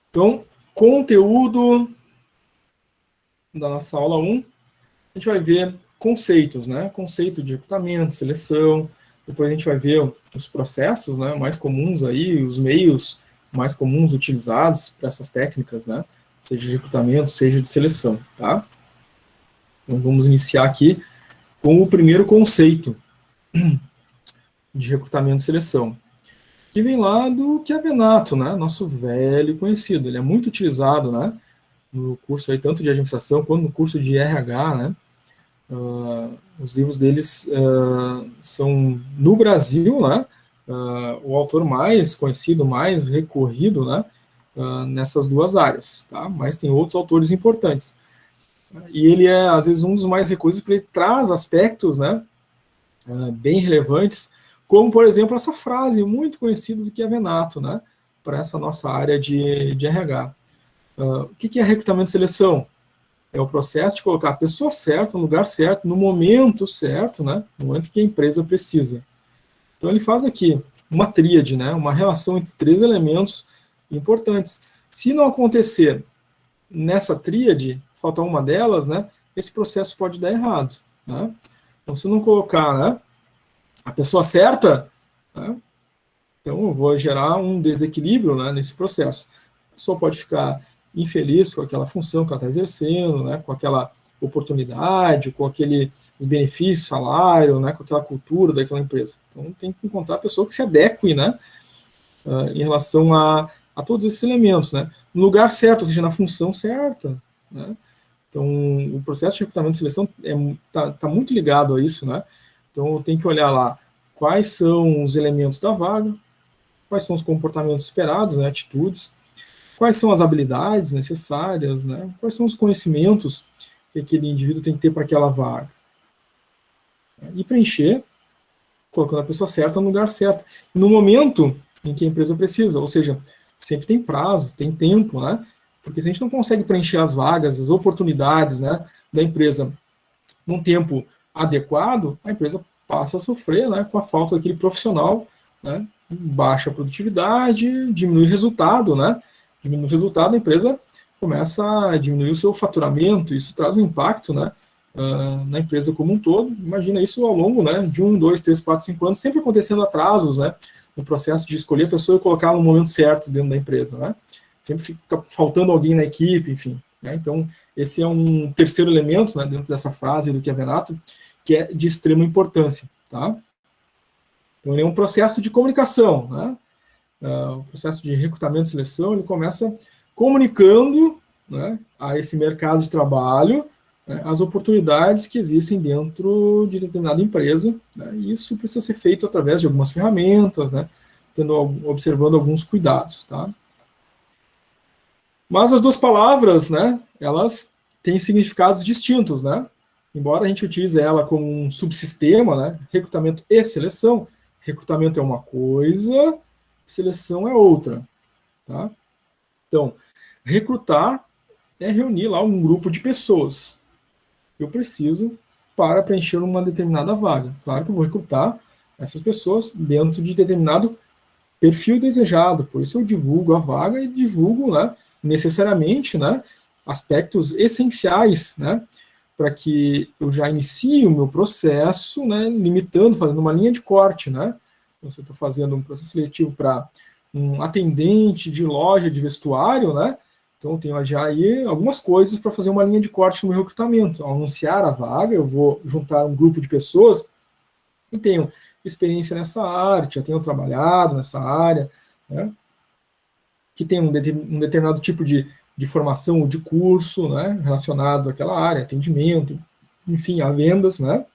Então, conteúdo da nossa aula 1, a gente vai ver conceitos, né? Conceito de recrutamento, seleção, depois a gente vai ver os processos, né, mais comuns aí, os meios mais comuns utilizados para essas técnicas, né? Seja de recrutamento, seja de seleção, tá? Então, vamos iniciar aqui com o primeiro conceito de recrutamento e seleção, que vem lá do Chiavenato, né? Nosso velho conhecido. Ele é muito utilizado, né? No curso aí, tanto de administração quanto no curso de RH, né? Os livros deles são, no Brasil, né? O autor mais conhecido, mais recorrido, né? Nessas duas áreas, tá? Mas tem outros autores importantes. E ele é, às vezes, um dos mais recorridos, porque ele traz aspectos, né? Bem relevantes, como, por exemplo, essa frase muito conhecida do Chiavenato, né? Para essa nossa área de RH. O que é recrutamento e seleção? É o processo de colocar a pessoa certa no lugar certo, no momento certo, né? No momento que a empresa precisa. Então ele faz aqui uma tríade, né? Uma relação entre três elementos importantes. Se não acontecer nessa tríade, faltar uma delas, né? Esse processo pode dar errado, né? Então se não colocar, né, a pessoa certa, né, então eu vou gerar um desequilíbrio, né, nesse processo. A pessoa pode ficar infeliz com aquela função que ela está exercendo, né, com aquela oportunidade, com aquele os benefícios, salário, né, com aquela cultura daquela empresa. Então tem que encontrar a pessoa que se adeque, né, em relação a todos esses elementos, né, no lugar certo, ou seja, na função certa, né. Então o processo de recrutamento e seleção tá muito ligado a isso, né. Então eu tenho que olhar lá quais são os elementos da vaga, quais são os comportamentos esperados, né, atitudes, quais são as habilidades necessárias, né, quais são os conhecimentos que aquele indivíduo tem que ter para aquela vaga. E preencher, colocando a pessoa certa no lugar certo, no momento em que a empresa precisa, ou seja, sempre tem prazo, tem tempo, né, porque se a gente não consegue preencher as vagas, as oportunidades, né, da empresa num tempo adequado, a empresa passa a sofrer, né, com a falta daquele profissional, né, baixa produtividade, diminui o resultado, né, diminui o resultado, a empresa começa a diminuir o seu faturamento, isso traz um impacto, né, na empresa como um todo. Imagina isso ao longo, né, de 1, 2, 3, 4, 5 anos, sempre acontecendo atrasos, né, no processo de escolher a pessoa e colocar no momento certo dentro da empresa, né, sempre fica faltando alguém na equipe, enfim. Né? Então, esse é um terceiro elemento, né, dentro dessa frase do Chiavenato, que é de extrema importância. Tá? Então, ele é um processo de comunicação. Né? O processo de recrutamento e seleção, ele começa comunicando, né, a esse mercado de trabalho, né, as oportunidades que existem dentro de determinada empresa. Né, e isso precisa ser feito através de algumas ferramentas, né, observando alguns cuidados. Tá? Mas as duas palavras, né, elas têm significados distintos, né? Embora a gente utilize ela como um subsistema, né, recrutamento e seleção, recrutamento é uma coisa, seleção é outra, tá? Então, recrutar é reunir lá um grupo de pessoas. Eu preciso para preencher uma determinada vaga. Claro que eu vou recrutar essas pessoas dentro de determinado perfil desejado, por isso eu divulgo a vaga e divulgo, né, necessariamente, né, aspectos essenciais, né, para que eu já inicie o meu processo, né, limitando, fazendo uma linha de corte, né, então, se eu estou fazendo um processo seletivo para um atendente de loja de vestuário, né, então eu tenho já aí algumas coisas para fazer uma linha de corte no meu recrutamento. Ao anunciar a vaga, eu vou juntar um grupo de pessoas e tenho experiência nessa área, já tenho trabalhado nessa área, né, que tem um determinado tipo de formação ou de curso, né, relacionado àquela área, atendimento, enfim, a vendas, né.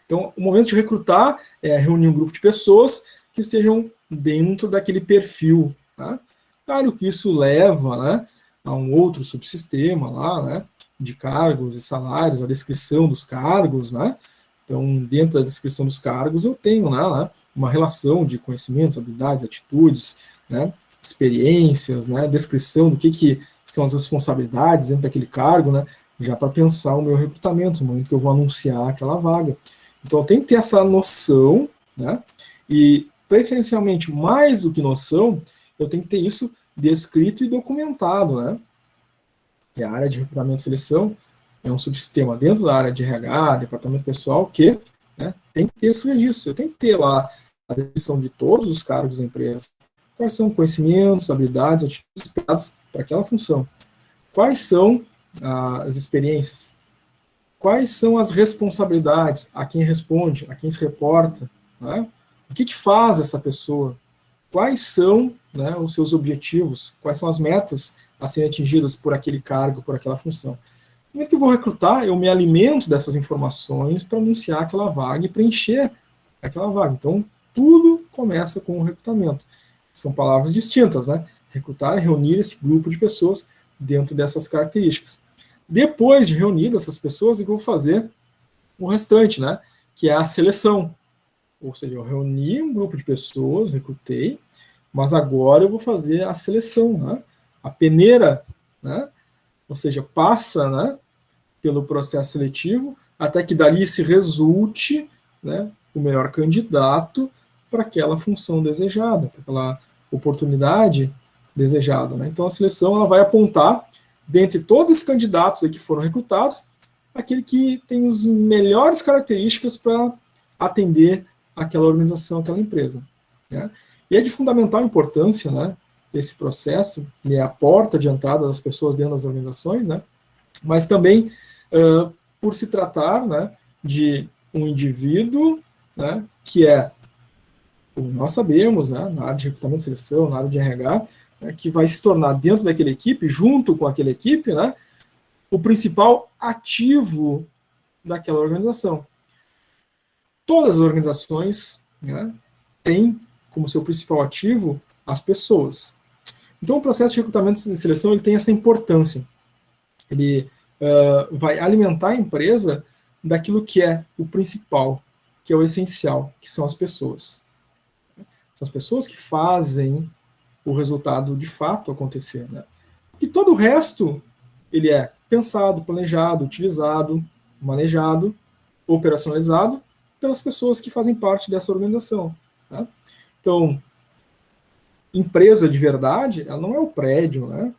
Então, o momento de recrutar é reunir um grupo de pessoas que estejam dentro daquele perfil. Tá? Claro que isso leva, né, a um outro subsistema lá, né, de cargos e salários, a descrição dos cargos, né. Então, dentro da descrição dos cargos, eu tenho, né, uma relação de conhecimentos, habilidades, atitudes, né, experiências, né, descrição do que são as responsabilidades dentro daquele cargo, né, já para pensar o meu recrutamento, no momento que eu vou anunciar aquela vaga. Então, eu tenho que ter essa noção, né, e, preferencialmente, mais do que noção, eu tenho que ter isso descrito e documentado, né? E a área de recrutamento e seleção é um subsistema dentro da área de RH, departamento pessoal, que, né, tem que ter esse registro. Eu tenho que ter lá a descrição de todos os cargos da empresa. Quais são conhecimentos, habilidades, atitudes esperadas para aquela função? Quais são as experiências? Quais são as responsabilidades? A quem responde? A quem se reporta? Né? O que faz essa pessoa? Quais são, né, os seus objetivos? Quais são as metas a serem atingidas por aquele cargo, por aquela função? No momento que eu vou recrutar, eu me alimento dessas informações para anunciar aquela vaga e preencher aquela vaga. Então, tudo começa com o recrutamento. São palavras distintas, né? Recrutar é reunir esse grupo de pessoas dentro dessas características. Depois de reunir essas pessoas, eu vou fazer o restante, né? Que é a seleção. Ou seja, eu reuni um grupo de pessoas, recrutei, mas agora eu vou fazer a seleção, né? A peneira, né? Ou seja, passa, né, pelo processo seletivo até que dali se resulte, né, o melhor candidato para aquela função desejada, para aquela oportunidade desejada, né? Então a seleção ela vai apontar, dentre todos os candidatos que foram recrutados, aquele que tem as melhores características para atender aquela organização, aquela empresa, né? E é de fundamental importância, né, esse processo, ele é a porta de entrada das pessoas dentro das organizações, né? Mas também por se tratar, né, de um indivíduo, né, que é, como nós sabemos, né, na área de recrutamento e seleção, na área de RH, né, que vai se tornar dentro daquela equipe, junto com aquela equipe, né, o principal ativo daquela organização. Todas as organizações, né, têm como seu principal ativo as pessoas. Então, o processo de recrutamento e seleção ele tem essa importância. Ele vai alimentar a empresa daquilo que é o principal, que é o essencial, que são as pessoas. São as pessoas que fazem o resultado de fato acontecer, né? E todo o resto, ele é pensado, planejado, utilizado, manejado, operacionalizado pelas pessoas que fazem parte dessa organização, né? Então, empresa de verdade, ela não é o prédio, né?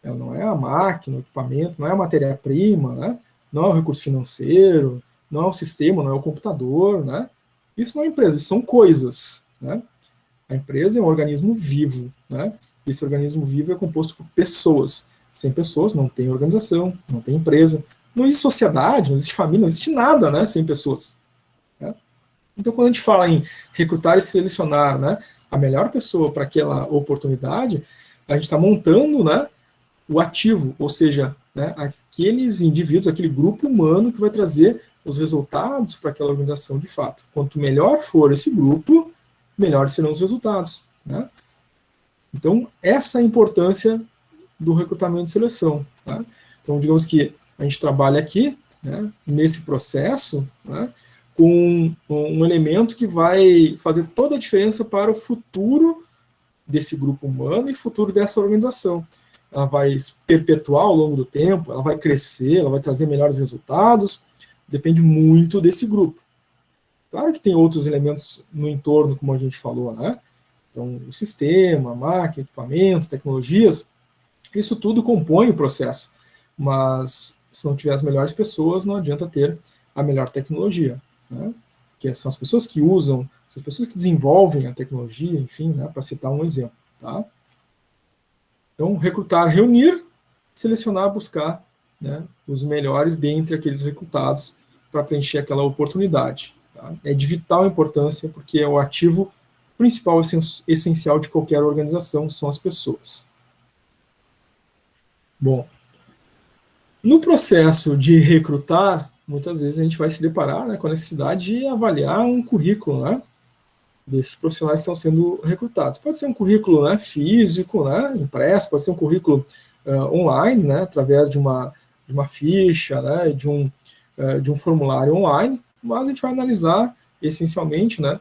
Ela não é a máquina, o equipamento, não é a matéria-prima, né? Não é o recurso financeiro, não é o sistema, não é o computador, né? Isso não é empresa, isso são coisas, né? A empresa é um organismo vivo, né? Esse organismo vivo é composto por pessoas. Sem pessoas não tem organização, não tem empresa, não existe sociedade, não existe família, não existe nada, né? Sem pessoas, né? Então, quando a gente fala em recrutar e selecionar, né, a melhor pessoa para aquela oportunidade, a gente está montando, né, o ativo, ou seja, né, aqueles indivíduos, aquele grupo humano que vai trazer os resultados para aquela organização de fato. Quanto melhor for esse grupo, melhores serão os resultados, né? Então, essa é a importância do recrutamento e seleção, tá? Então, digamos que a gente trabalha aqui, né, nesse processo, né, com um elemento que vai fazer toda a diferença para o futuro desse grupo humano e futuro dessa organização. Ela vai se perpetuar ao longo do tempo, ela vai crescer, ela vai trazer melhores resultados, depende muito desse grupo. Claro que tem outros elementos no entorno, como a gente falou, né? Então, o sistema, a máquina, equipamento, tecnologias, isso tudo compõe o processo, mas se não tiver as melhores pessoas, não adianta ter a melhor tecnologia, né? Que são as pessoas que usam, são as pessoas que desenvolvem a tecnologia, enfim, né, para citar um exemplo, tá? Então, recrutar, reunir, selecionar, buscar, né, os melhores dentre aqueles recrutados para preencher aquela oportunidade, tá? É de vital importância, porque é o ativo principal, essencial de qualquer organização, são as pessoas. Bom, no processo de recrutar, muitas vezes a gente vai se deparar, né, com a necessidade de avaliar um currículo, né, desses profissionais que estão sendo recrutados. Pode ser um currículo, né, físico, né, impresso, pode ser um currículo online, né, através de uma ficha, né, de um formulário online, mas a gente vai analisar essencialmente, né,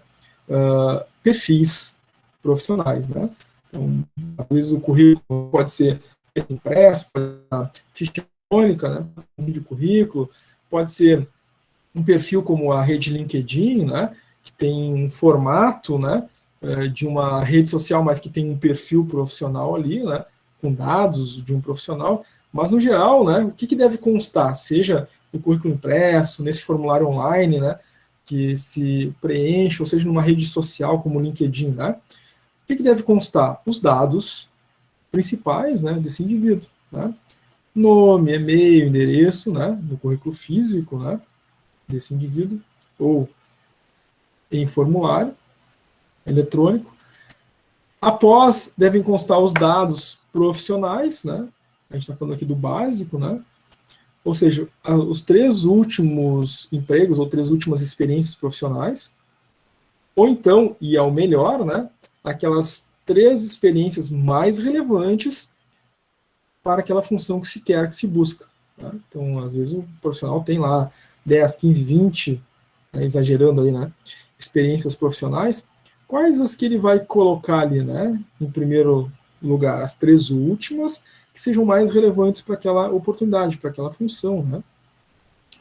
perfis profissionais, né. Então, às vezes o currículo pode ser impresso, pode ser ficha eletrônica, né, um vídeo currículo, pode ser um perfil como a rede LinkedIn, né, que tem um formato, né, de uma rede social, mas que tem um perfil profissional ali, né, com dados de um profissional, mas no geral, né, o que deve constar, seja no currículo impresso, nesse formulário online, né, que se preenche, ou seja, numa rede social como o LinkedIn, né, o que deve constar? Os dados principais, né, desse indivíduo, né, nome, e-mail, endereço, né, no currículo físico, né, desse indivíduo, ou em formulário eletrônico. Após, devem constar os dados profissionais, né? A gente está falando aqui do básico, né? Ou seja, os 3 últimos empregos ou 3 últimas experiências profissionais, ou então, e ao melhor, né? Aquelas 3 experiências mais relevantes para aquela função que se quer, que se busca. Tá? Então, às vezes, o profissional tem lá 10, 15, 20, né, exagerando aí, né? Experiências profissionais. Quais as que ele vai colocar ali, né? Em primeiro lugar, as 3 últimas que sejam mais relevantes para aquela oportunidade, para aquela função, né?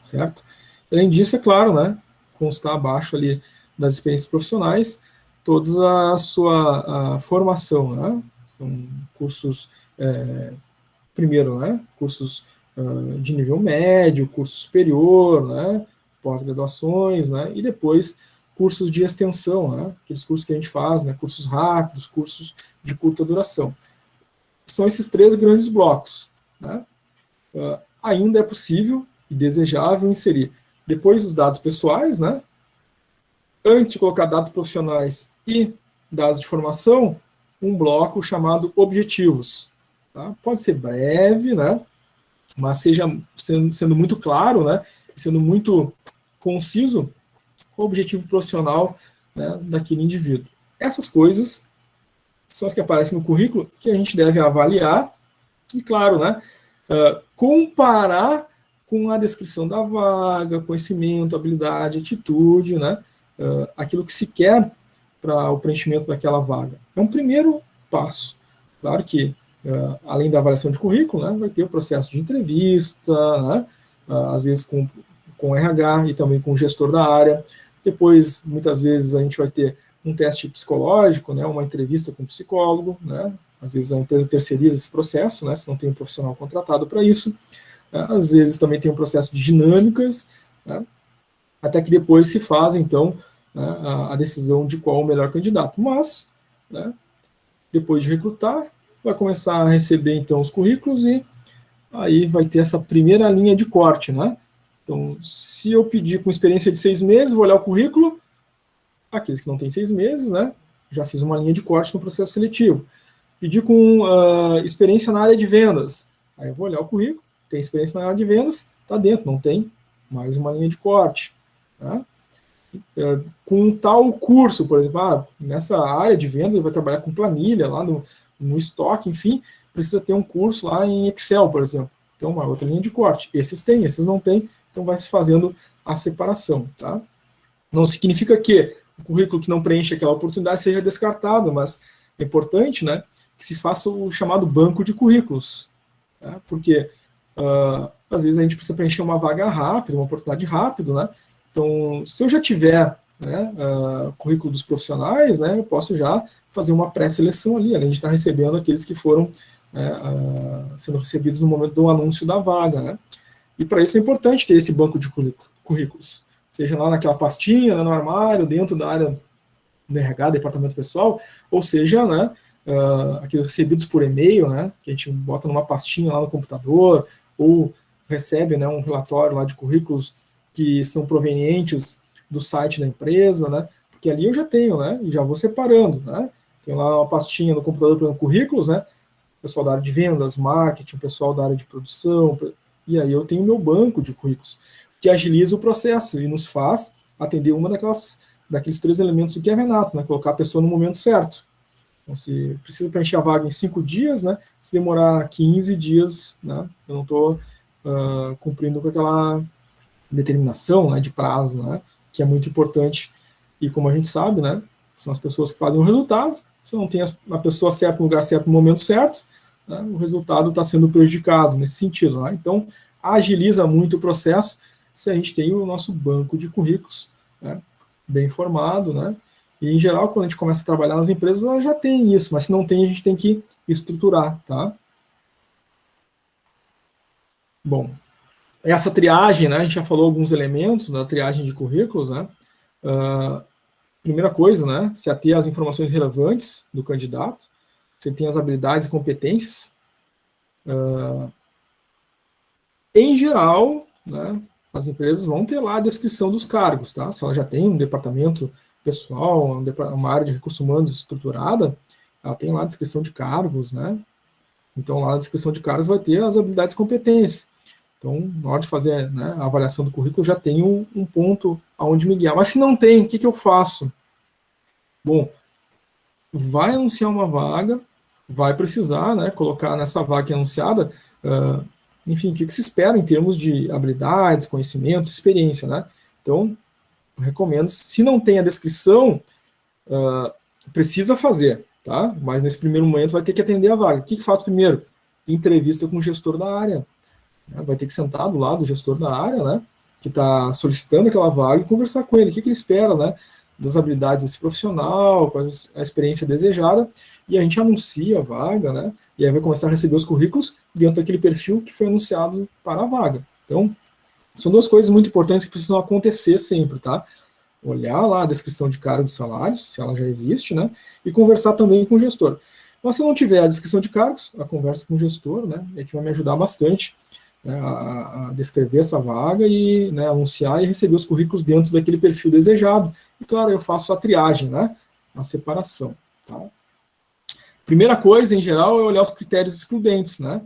Certo? Além disso, é claro, né? Constar abaixo ali das experiências profissionais toda a sua formação, né? Então, cursos, primeiro, né? Cursos de nível médio, curso superior, né? Pós-graduações, né? E depois cursos de extensão, né? Aqueles cursos que a gente faz, né? Cursos rápidos, cursos de curta duração. São esses 3 grandes blocos, né? Ainda é possível e desejável inserir, depois dos dados pessoais, né? Antes de colocar dados profissionais e dados de formação, um bloco chamado objetivos. Tá? Pode ser breve, né? Mas sendo muito claro, né? Sendo muito conciso com o objetivo profissional, né, daquele indivíduo. Essas coisas são as que aparecem no currículo que a gente deve avaliar e, claro, né, comparar com a descrição da vaga, conhecimento, habilidade, atitude, né, aquilo que se quer para o preenchimento daquela vaga. É um primeiro passo. Claro que, além da avaliação de currículo, né, vai ter o processo de entrevista, né, às vezes com RH e também com o gestor da área. Depois, muitas vezes, a gente vai ter um teste psicológico, né, uma entrevista com um psicólogo, né, às vezes a empresa terceiriza esse processo, né, se não tem um profissional contratado para isso. Às vezes também tem um processo de dinâmicas, né, até que depois se faz, então, né, a decisão de qual o melhor candidato. Mas, né, depois de recrutar, vai começar a receber, então, os currículos e aí vai ter essa primeira linha de corte, né? Então, se eu pedir com experiência de 6 meses, vou olhar o currículo, aqueles que não têm 6 meses, né? Já fiz uma linha de corte no processo seletivo. Pedir com experiência na área de vendas, aí eu vou olhar o currículo, tem experiência na área de vendas, está dentro, não tem, mais uma linha de corte. Tá? Com tal curso, por exemplo, nessa área de vendas, ele vai trabalhar com planilha, lá no estoque, enfim, precisa ter um curso lá em Excel, por exemplo. Então, uma outra linha de corte. Esses tem, esses não tem, então vai se fazendo a separação. Tá? Não significa que o currículo que não preenche aquela oportunidade seja descartado, mas é importante, né, que se faça o chamado banco de currículos. Tá? Porque, às vezes, a gente precisa preencher uma vaga rápida, uma oportunidade rápido, né? Então, se eu já tiver, né, currículo dos profissionais, né, eu posso já fazer uma pré-seleção ali, além de estar recebendo aqueles que foram, né, sendo recebidos no momento do anúncio da vaga. Né? E para isso é importante ter esse banco de currículos, seja lá naquela pastinha, né, no armário, dentro da área do RH, departamento pessoal, ou seja, né, aqueles recebidos por e-mail, né, que a gente bota numa pastinha lá no computador, ou recebe, né, um relatório lá de currículos que são provenientes do site da empresa, né, porque ali eu já tenho, né, e já vou separando, né, tem lá uma pastinha no computador para currículos, né, pessoal da área de vendas, marketing, pessoal da área de produção, e aí eu tenho meu banco de currículos, que agiliza o processo e nos faz atender uma daqueles 3 elementos do que é Renato, né, colocar a pessoa no momento certo. Então, se precisa preencher a vaga em 5 dias, né, se demorar 15 dias, né, eu não estou cumprindo com aquela determinação, né, de prazo, né, que é muito importante. E como a gente sabe, né, são as pessoas que fazem o resultado. Se não tem a pessoa certa no lugar certo no momento certo, né, o resultado está sendo prejudicado nesse sentido. Né? Então, agiliza muito o processo se a gente tem o nosso banco de currículos, né, bem formado, né, E, em geral, quando a gente começa a trabalhar nas empresas, ela já tem isso, mas se não tem, a gente tem que estruturar, tá? Bom, essa triagem, né, a gente já falou alguns elementos da triagem de currículos, né? Primeira coisa, né, se ater às informações relevantes do candidato, se ele tem as habilidades e competências. Em geral, né, as empresas vão ter lá a descrição dos cargos, tá? Se ela já tem um departamento pessoal, uma área de recursos humanos estruturada, ela tem lá a descrição de cargos, né? Então, lá na descrição de cargos vai ter as habilidades e competências. Então, na hora de fazer, né, a avaliação do currículo, já tem um ponto aonde me guiar. Mas se não tem, o que eu faço? Bom, vai anunciar uma vaga, vai precisar, né, colocar nessa vaga que é anunciada, enfim, o que se espera em termos de habilidades, conhecimentos, experiência, né? Então, eu recomendo, se não tem a descrição, precisa fazer, tá? Mas nesse primeiro momento vai ter que atender a vaga. O que faz primeiro? Entrevista com o gestor da área. Né? Vai ter que sentar do lado do gestor da área, né? Que está solicitando aquela vaga e conversar com ele. O que ele espera, né? Das habilidades desse profissional, qual a experiência desejada, e a gente anuncia a vaga, né? E aí vai começar a receber os currículos dentro daquele perfil que foi anunciado para a vaga. Então, são duas coisas muito importantes que precisam acontecer sempre, tá? Olhar lá a descrição de cargos e salários, se ela já existe, né? E conversar também com o gestor. Mas se não tiver a descrição de cargos, a conversa com o gestor, né? É que vai me ajudar bastante, né, a descrever essa vaga e, né, anunciar e receber os currículos dentro daquele perfil desejado. E, claro, eu faço a triagem, né? A separação, tá? Primeira coisa, em geral, é olhar os critérios excludentes, né?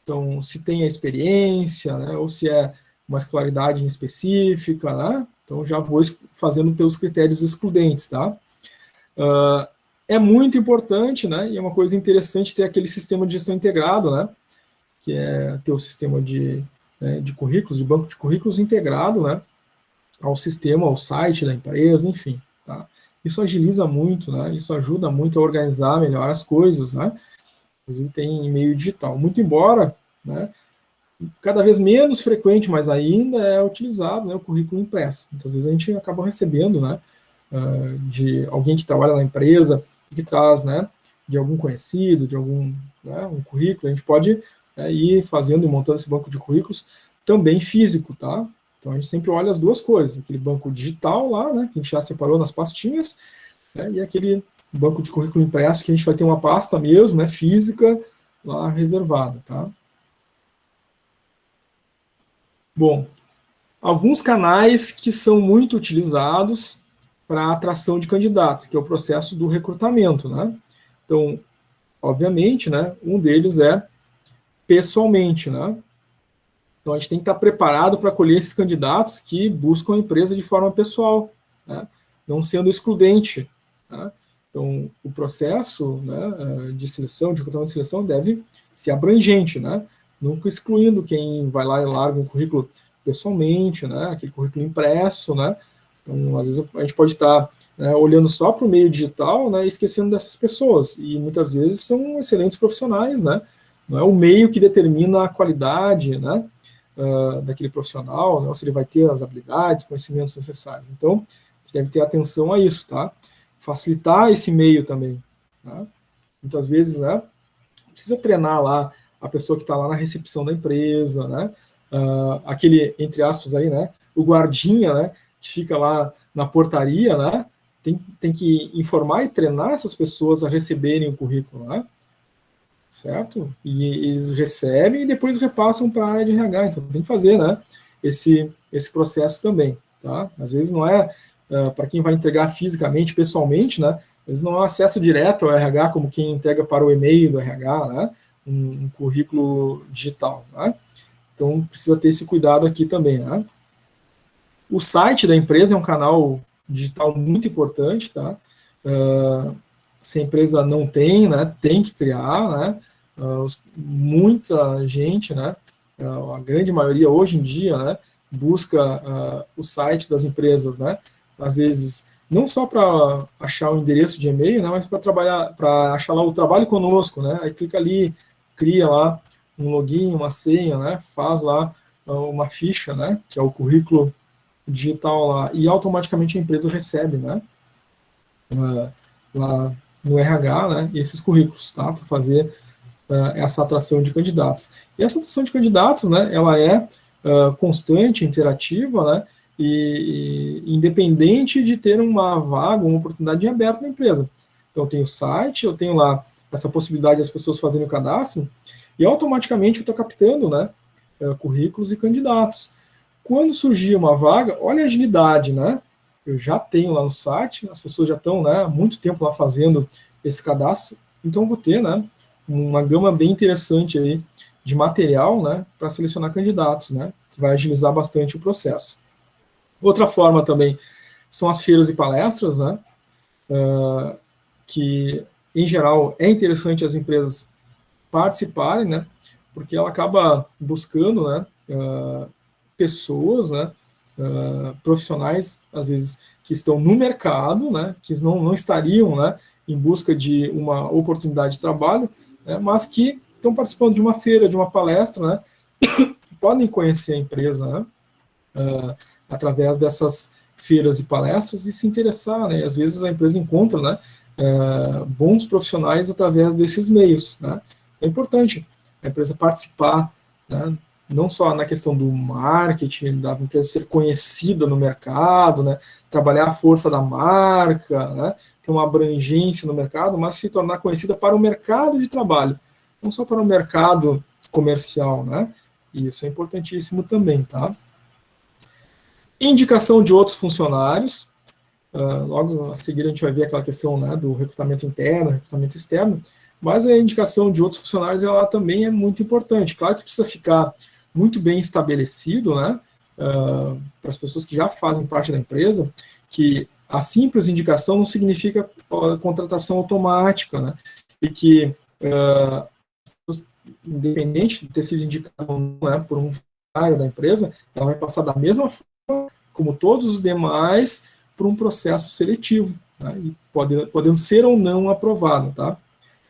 Então, se tem a experiência, né? Ou se é uma escolaridade específica, né? Então, já vou fazendo pelos critérios excludentes, tá? É muito importante, né? E é uma coisa interessante ter aquele sistema de gestão integrado, né? Que é ter o sistema de currículos, de banco de currículos integrado, né? Ao sistema, ao site da empresa, enfim, tá? Isso agiliza muito, né? Isso ajuda muito a organizar melhor as coisas, né? Inclusive tem e-mail digital. Muito embora, né? Cada vez menos frequente, mas ainda é utilizado, né, o currículo impresso. Muitas vezes a gente acaba recebendo, né, de alguém que trabalha na empresa, que traz, né, de algum conhecido, de algum, né, um currículo, a gente pode ir fazendo e montando esse banco de currículos também físico, tá? Então a gente sempre olha as duas coisas, aquele banco digital lá, né, que a gente já separou nas pastinhas, né, e aquele banco de currículo impresso que a gente vai ter uma pasta mesmo, né, física, lá reservada, tá? Bom, alguns canais que são muito utilizados para a atração de candidatos, que é o processo do recrutamento, né? Então, obviamente, né, um deles é pessoalmente, né? Então, a gente tem que estar preparado para acolher esses candidatos que buscam a empresa de forma pessoal, né? Não sendo excludente, né? Então, o processo, né, de seleção, de recrutamento de seleção, deve ser abrangente, né? Nunca excluindo quem vai lá e larga um currículo pessoalmente, né? Aquele currículo impresso, né? Então, às vezes a gente pode estar, né, olhando só para o meio digital, né, e esquecendo dessas pessoas. E muitas vezes são excelentes profissionais, né? Não é o meio que determina a qualidade, né, daquele profissional, né, ou se ele vai ter as habilidades, conhecimentos necessários. Então, a gente deve ter atenção a isso, tá? Facilitar esse meio também, tá? Muitas vezes, né, precisa treinar lá a pessoa que está lá na recepção da empresa, né? Aquele, entre aspas, aí, né? O guardinha, né? Que fica lá na portaria, né? Tem que informar e treinar essas pessoas a receberem o currículo, né? Certo? E eles recebem e depois repassam para a área de RH. Então tem que fazer, né? Esse processo também, tá? Às vezes não é para quem vai entregar fisicamente, pessoalmente, né? Às vezes não há acesso direto ao RH como quem entrega para o e-mail do RH, né? Um currículo digital, né? Então precisa ter esse cuidado aqui também, né? O site da empresa é um canal digital muito importante, tá? Se a empresa não tem, né, tem que criar, né? Muita gente, né? A grande maioria hoje em dia, né, busca o site das empresas, né? Às vezes não só para achar o endereço de e-mail, né, mas para trabalhar, para achar lá o trabalho conosco, né? Aí clica ali, cria lá um login, uma senha, né? Faz lá uma ficha, né? Que é o currículo digital lá, e automaticamente a empresa recebe, né? lá no RH, né, esses currículos, tá, para fazer essa atração de candidatos. E essa atração de candidatos, né, ela é constante, interativa, né, e independente de ter uma vaga, uma oportunidade em aberto na empresa. Então, eu tenho o site, eu tenho lá essa possibilidade das pessoas fazerem o cadastro, e automaticamente eu estou captando, né, currículos e candidatos. Quando surgir uma vaga, olha a agilidade, né? Eu já tenho lá no site, as pessoas já estão, né, há muito tempo lá fazendo esse cadastro, então eu vou ter, né, uma gama bem interessante aí de material, né, para selecionar candidatos, né, que vai agilizar bastante o processo. Outra forma também são as feiras e palestras, né, que em geral é interessante as empresas participarem, né, porque ela acaba buscando, né, pessoas, né, profissionais, às vezes, que estão no mercado, né, que não estariam, né, em busca de uma oportunidade de trabalho, né, mas que estão participando de uma feira, de uma palestra, né, podem conhecer a empresa, né, através dessas feiras e palestras e se interessar, né, às vezes a empresa encontra, né, bons profissionais através desses meios, né. É importante a empresa participar, né, não só na questão do marketing, da empresa ser conhecida no mercado, né, trabalhar a força da marca, né, ter uma abrangência no mercado, mas se tornar conhecida para o mercado de trabalho, não só para o mercado comercial, né, e isso é importantíssimo também, tá? Indicação de outros funcionários, logo a seguir a gente vai ver aquela questão, né, do recrutamento interno, recrutamento externo, mas a indicação de outros funcionários ela também é muito importante. Claro que precisa ficar muito bem estabelecido, né, para as pessoas que já fazem parte da empresa, que a simples indicação não significa contratação automática, né, e que, independente de ter sido indicado, né, por um funcionário da empresa, ela vai passar da mesma forma como todos os demais por um processo seletivo, né, e podendo ser ou não aprovado, tá?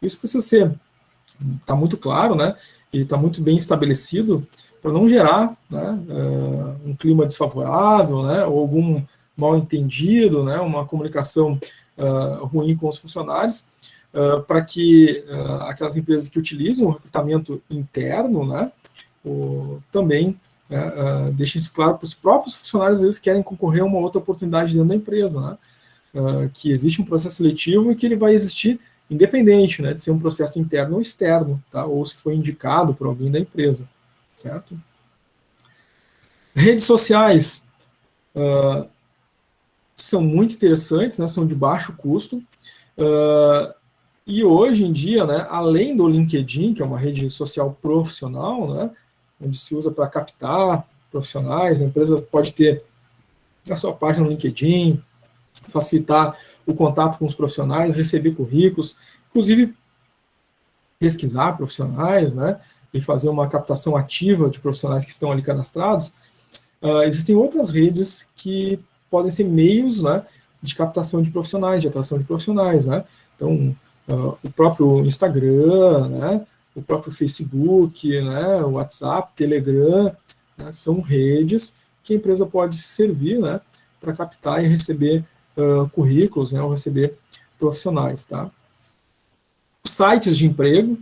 Isso precisa ser, está muito claro, né, e está muito bem estabelecido para não gerar, né, um clima desfavorável, né, ou algum mal entendido, né, uma comunicação ruim com os funcionários, para que aquelas empresas que utilizam o recrutamento interno, né, também deixem isso claro para os próprios funcionários, às vezes querem concorrer a uma outra oportunidade dentro da empresa, né, que existe um processo seletivo e que ele vai existir independente, né, de ser um processo interno ou externo, tá, ou se foi indicado por alguém da empresa, certo? Redes sociais são muito interessantes, né, são de baixo custo, e hoje em dia, né, além do LinkedIn, que é uma rede social profissional, né, onde se usa para captar profissionais, a empresa pode ter a sua página no LinkedIn, facilitar o contato com os profissionais, receber currículos, inclusive pesquisar profissionais, né, e fazer uma captação ativa de profissionais que estão ali cadastrados. Existem outras redes que podem ser meios, né, de captação de profissionais, de atração de profissionais, né. Então, o próprio Instagram, né, o próprio Facebook, né, o WhatsApp, Telegram, né, são redes que a empresa pode servir, né, para captar e receber currículos, né, ou receber profissionais, tá? Sites de emprego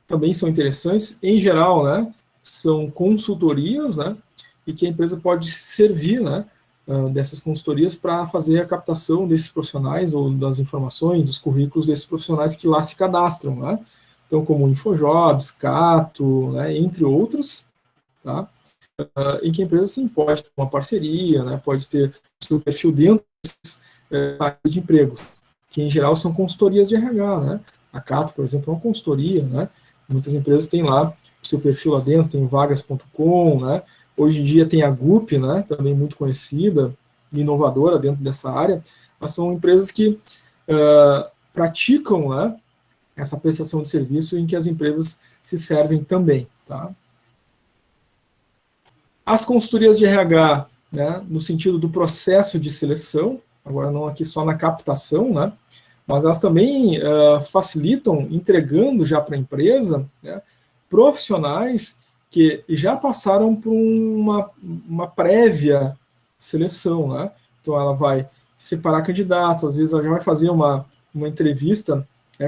também são interessantes, em geral, né, são consultorias, né, e que a empresa pode servir, né, dessas consultorias para fazer a captação desses profissionais ou das informações, dos currículos desses profissionais que lá se cadastram, né? Então, como InfoJobs, Cato, né, entre outros, tá? Em que a empresa sim pode ter uma parceria, né, pode ter seu perfil dentro desses sites de emprego, que em geral são consultorias de RH, né? A Cato, por exemplo, é uma consultoria, né? Muitas empresas têm lá o seu perfil lá dentro, tem vagas.com, né? Hoje em dia tem a Gup, né, também muito conhecida, inovadora dentro dessa área, mas são empresas que praticam, né, essa prestação de serviço em que as empresas se servem também. Tá? As consultorias de RH, né, no sentido do processo de seleção, agora não aqui só na captação, né, mas elas também facilitam, entregando já para a empresa, né, profissionais que já passaram por uma prévia seleção, né? Então ela vai separar candidatos, às vezes ela já vai fazer uma entrevista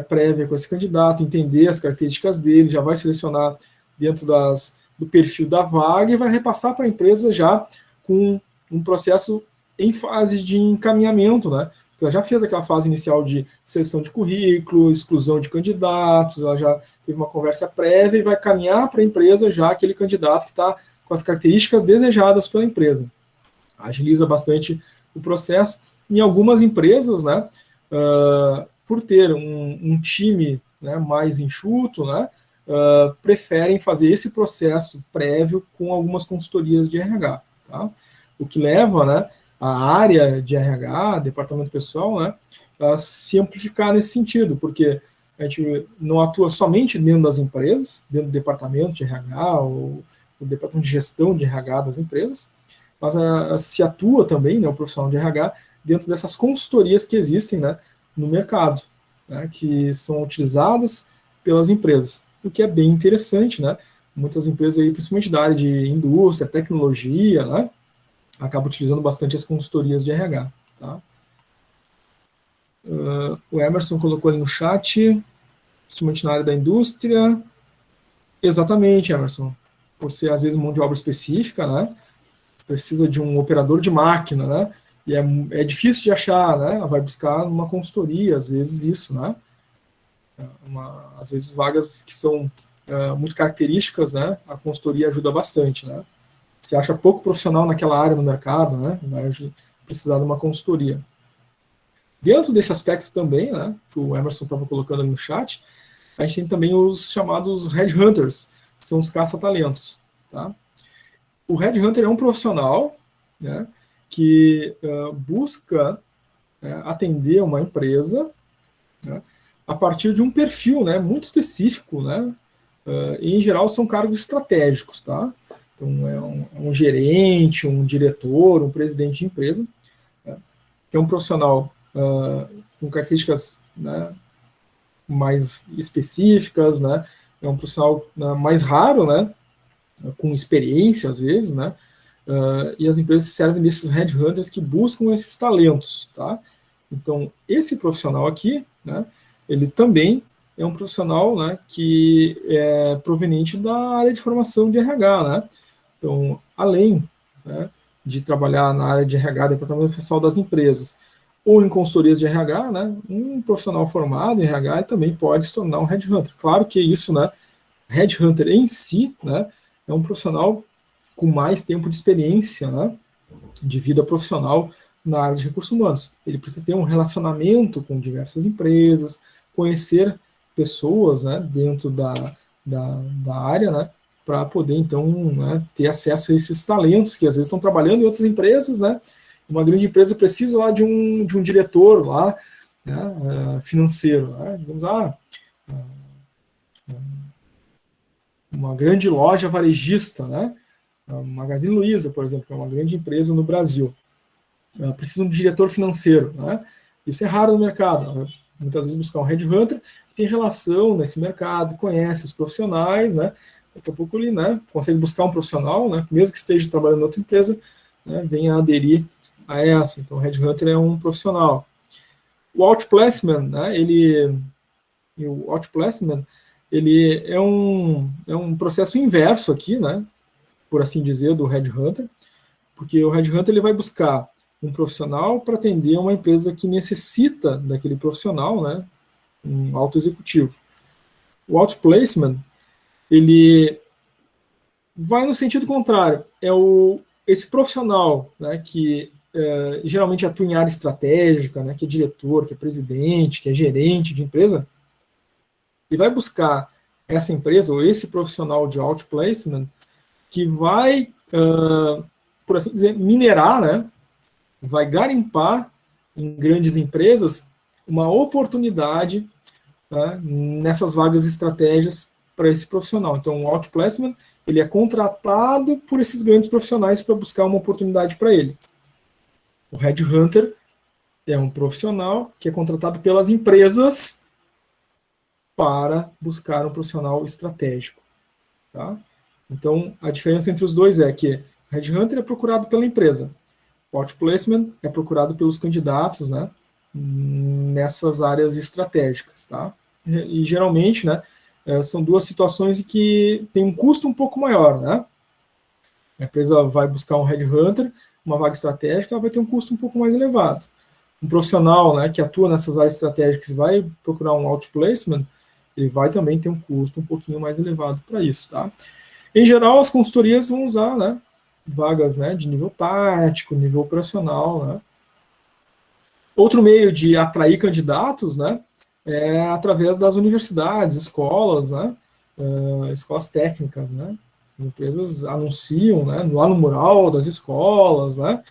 prévia com esse candidato, entender as características dele, já vai selecionar dentro do perfil da vaga e vai repassar para a empresa já com um processo em fase de encaminhamento, né? Ela já fez aquela fase inicial de seleção de currículo, exclusão de candidatos, ela já teve uma conversa prévia e vai caminhar para a empresa já aquele candidato que está com as características desejadas pela empresa. Agiliza bastante o processo. Em algumas empresas, né, por ter um time, né, mais enxuto, né, preferem fazer esse processo prévio com algumas consultorias de RH. Tá? O que leva, né, a área de RH, departamento pessoal, né, a se amplificar nesse sentido, porque a gente não atua somente dentro das empresas, dentro do departamento de RH ou do departamento de gestão de RH das empresas, mas se atua também, né, o profissional de RH, dentro dessas consultorias que existem, né, no mercado, né, que são utilizadas pelas empresas, o que é bem interessante, né? Muitas empresas aí, principalmente da área de indústria, tecnologia, né, acabam utilizando bastante as consultorias de RH, tá? O Emerson colocou ali no chat, principalmente na área da indústria. Exatamente, Emerson. Por ser, às vezes, mão de obra específica, né? Precisa de um operador de máquina, né? E é difícil de achar, né? Vai buscar uma consultoria, às vezes, isso, né? Às vezes, vagas que são muito características, né? A consultoria ajuda bastante, né? Se acha pouco profissional naquela área no mercado, né? Vai precisar de uma consultoria. Dentro desse aspecto também, né, que o Emerson estava colocando ali no chat, a gente tem também os chamados headhunters, que são os caça-talentos. Tá? O headhunter é um profissional, né, que busca atender uma empresa, né, a partir de um perfil, né, muito específico, né, e em geral são cargos estratégicos. Tá? Então é um gerente, um diretor, um presidente de empresa, né, que é um profissional com características, né, mais específicas, né, é um profissional mais raro, né, com experiência às vezes, né, e as empresas servem desses headhunters que buscam esses talentos, tá? Então, esse profissional aqui, né, ele também é um profissional, né, que é proveniente da área de formação de RH, né? Então, além, né, de trabalhar na área de RH, departamento pessoal das empresas, ou em consultorias de RH, né, um profissional formado em RH também pode se tornar um headhunter. Claro que isso, né, headhunter em si, né, é um profissional com mais tempo de experiência, né, de vida profissional na área de recursos humanos. Ele precisa ter um relacionamento com diversas empresas, conhecer pessoas, né, dentro da área, né, para poder, então, né, ter acesso a esses talentos que às vezes estão trabalhando em outras empresas, né. Uma grande empresa precisa lá de um diretor lá, né, financeiro, né, digamos, uma grande loja varejista, né, a Magazine Luiza, por exemplo, que é uma grande empresa no Brasil, precisa de um diretor financeiro, né. Isso é raro no mercado, né? Muitas vezes buscar um headhunter que tem relação nesse mercado, conhece os profissionais, né, daqui a pouco ele, né, consegue buscar um profissional, né, mesmo que esteja trabalhando em outra empresa, né, venha a aderir a essa. Então, o headhunter é um profissional. O outplacement, né, o outplacement, ele é um processo inverso aqui, né, por assim dizer, do headhunter, porque o headhunter ele vai buscar um profissional para atender uma empresa que necessita daquele profissional, né, um alto executivo. O outplacement, ele vai no sentido contrário, esse profissional, né, que geralmente atua em área estratégica, né, que é diretor, que é presidente, que é gerente de empresa, e vai buscar essa empresa ou esse profissional de outplacement que vai, por assim dizer, minerar, né, vai garimpar em grandes empresas uma oportunidade, né, nessas vagas estratégias para esse profissional. Então, o outplacement, ele é contratado por esses grandes profissionais para buscar uma oportunidade para ele. O headhunter é um profissional que é contratado pelas empresas para buscar um profissional estratégico. Tá? Então, a diferença entre os dois é que o headhunter é procurado pela empresa. O outplacement é procurado pelos candidatos, né, nessas áreas estratégicas, tá? E geralmente, né, são duas situações em que tem um custo um pouco maior, né? A empresa vai buscar um headhunter, uma vaga estratégica, ela vai ter um custo um pouco mais elevado. Um profissional, né, que atua nessas áreas estratégicas e vai procurar um outplacement, ele vai também ter um custo um pouquinho mais elevado para isso, tá? Em geral, as consultorias vão usar, né, vagas, né, de nível tático, nível operacional, né? Outro meio de atrair candidatos, né, é através das universidades, escolas, né, escolas técnicas, né? As empresas anunciam, né, lá no mural das escolas, né,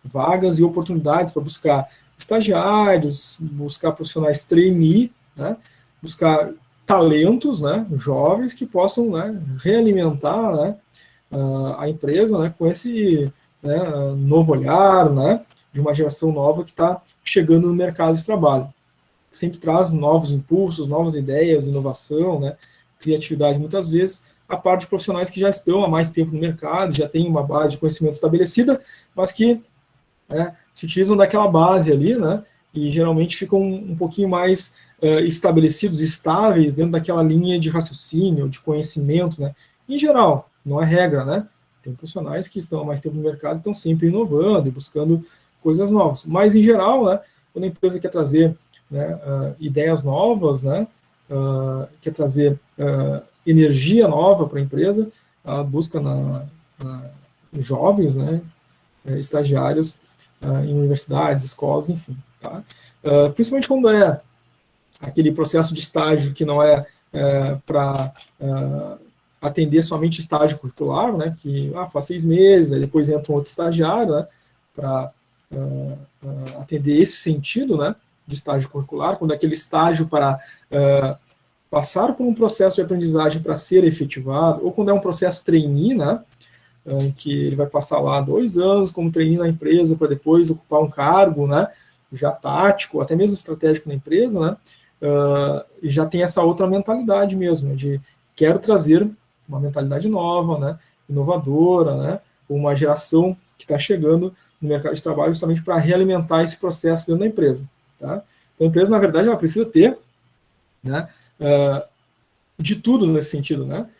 vagas e oportunidades para buscar estagiários, buscar profissionais trainee, né, buscar talentos, né, jovens que possam, né, realimentar, né, a empresa, né, com esse, né, novo olhar, né, de uma geração nova que está chegando no mercado de trabalho. Sempre traz novos impulsos, novas ideias, inovação, né, criatividade muitas vezes, a parte de profissionais que já estão há mais tempo no mercado, já têm uma base de conhecimento estabelecida, mas que, né, se utilizam daquela base ali, né, e geralmente ficam um pouquinho mais estabelecidos, estáveis dentro daquela linha de raciocínio, de conhecimento, né, em geral, não é regra, né, tem profissionais que estão há mais tempo no mercado e estão sempre inovando e buscando coisas novas, mas em geral, né, quando a empresa quer trazer, né, ideias novas, né, quer trazer energia nova para a empresa, busca nos jovens, né, estagiários em universidades, escolas, enfim. Tá? Principalmente quando é aquele processo de estágio que não é para atender somente estágio curricular, né, que faz 6 meses, aí depois entra um outro estagiário, né, para atender esse sentido, né, de estágio curricular, quando é aquele estágio para passar por um processo de aprendizagem para ser efetivado, ou quando é um processo trainee, né, em que ele vai passar lá 2 anos como trainee na empresa para depois ocupar um cargo, né, já tático, até mesmo estratégico na empresa, né, e já tem essa outra mentalidade mesmo, de quero trazer uma mentalidade nova, né, inovadora, né, uma geração que está chegando no mercado de trabalho justamente para realimentar esse processo dentro da empresa. Tá? Então, a empresa, na verdade, ela precisa ter, né, de tudo nesse sentido, né?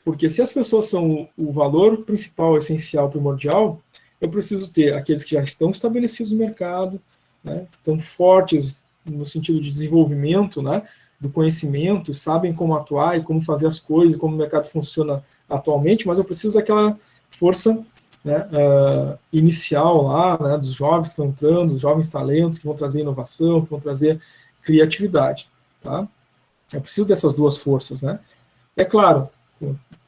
Porque se as pessoas são o valor principal, essencial, primordial, eu preciso ter aqueles que já estão estabelecidos no mercado, né, estão fortes no sentido de desenvolvimento, né, do conhecimento, sabem como atuar e como fazer as coisas, como o mercado funciona atualmente, mas eu preciso daquela força, né, inicial lá, né, dos jovens que estão entrando, dos jovens talentos que vão trazer inovação, que vão trazer criatividade. Tá? Eu preciso dessas duas forças. Né? É claro,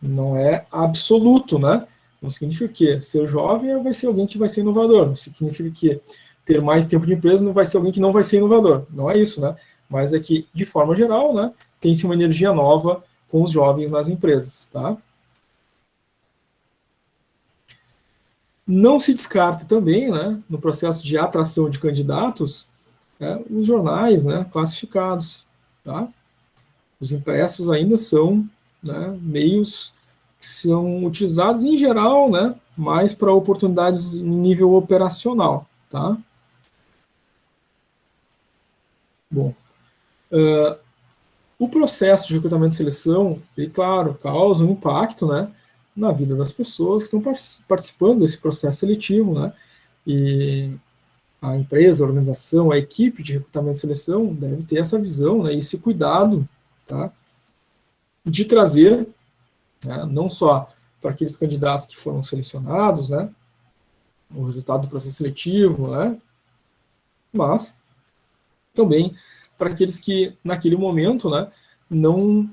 não é absoluto, né? Não significa que ser jovem vai ser alguém que vai ser inovador, não significa que ter mais tempo de empresa não vai ser alguém que não vai ser inovador, não é isso, né? Mas é que, de forma geral, né, tem-se uma energia nova com os jovens nas empresas, tá? Não se descarta também, né, no processo de atração de candidatos, os jornais, né, classificados, tá? Os impressos ainda são, né, meios que são utilizados em geral, né, mais para oportunidades em nível operacional, tá? Bom, o processo de recrutamento e seleção, ele, claro, causa um impacto, né, na vida das pessoas que estão participando desse processo seletivo, né, e a empresa, a organização, a equipe de recrutamento e seleção deve ter essa visão, né, e esse cuidado, tá, de trazer, né, não só para aqueles candidatos que foram selecionados, né, o resultado do processo seletivo, né, mas também para aqueles que, naquele momento, né, não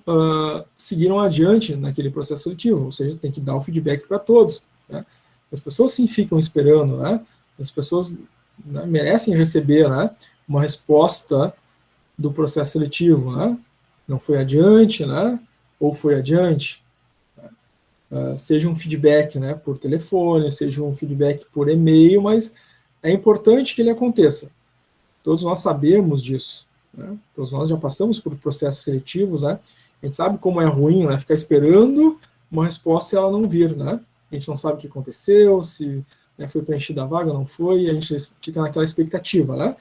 seguiram adiante naquele processo seletivo, ou seja, tem que dar o feedback para todos. Né? As pessoas sim ficam esperando, né? As pessoas, né, merecem receber, né, uma resposta do processo seletivo, né? Não foi adiante, né? Ou foi adiante. Seja um feedback, né, por telefone, seja um feedback por e-mail, mas é importante que ele aconteça. Todos nós sabemos disso. Né? Todos nós já passamos por processos seletivos, né? A gente sabe como é ruim, né, ficar esperando uma resposta e ela não vir. Né? A gente não sabe o que aconteceu, se né, foi preenchida a vaga, não foi, e a gente fica naquela expectativa, né?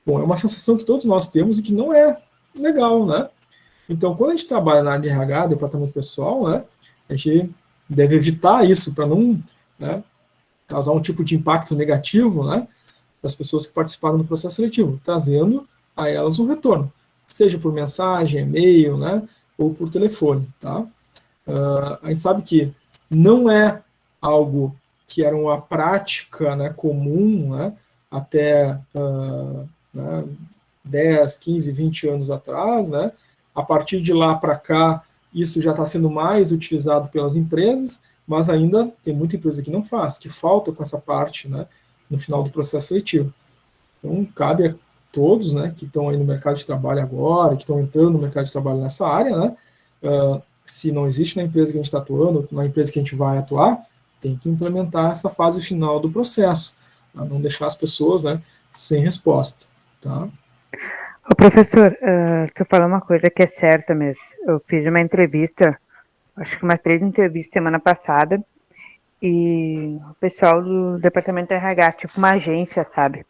Bom, é uma sensação que todos nós temos e que não é legal, né? Então, quando a gente trabalha na área de RH, departamento pessoal, né, a gente deve evitar isso para não, né, causar um tipo de impacto negativo, né, para as pessoas que participaram do processo seletivo, trazendo a elas um retorno, seja por mensagem, e-mail, né, ou por telefone, tá? A gente sabe que não é algo que era uma prática, né, comum, né, até né, 10, 15, 20 anos atrás, né? A partir de lá para cá, isso já está sendo mais utilizado pelas empresas, mas ainda tem muita empresa que não faz, que falta com essa parte, né, no final do processo seletivo. Então, cabe a todos, né, que estão aí no mercado de trabalho agora, que estão entrando no mercado de trabalho nessa área, né, se não existe na empresa que a gente está atuando, na empresa que a gente vai atuar, tem que implementar essa fase final do processo, para não deixar as pessoas, né, sem resposta, tá? Ô, professor, tu falou uma coisa que é certa mesmo. Eu fiz uma entrevista, acho que umas 3 entrevistas semana passada, e o pessoal do departamento de RH, tipo uma agência, sabe?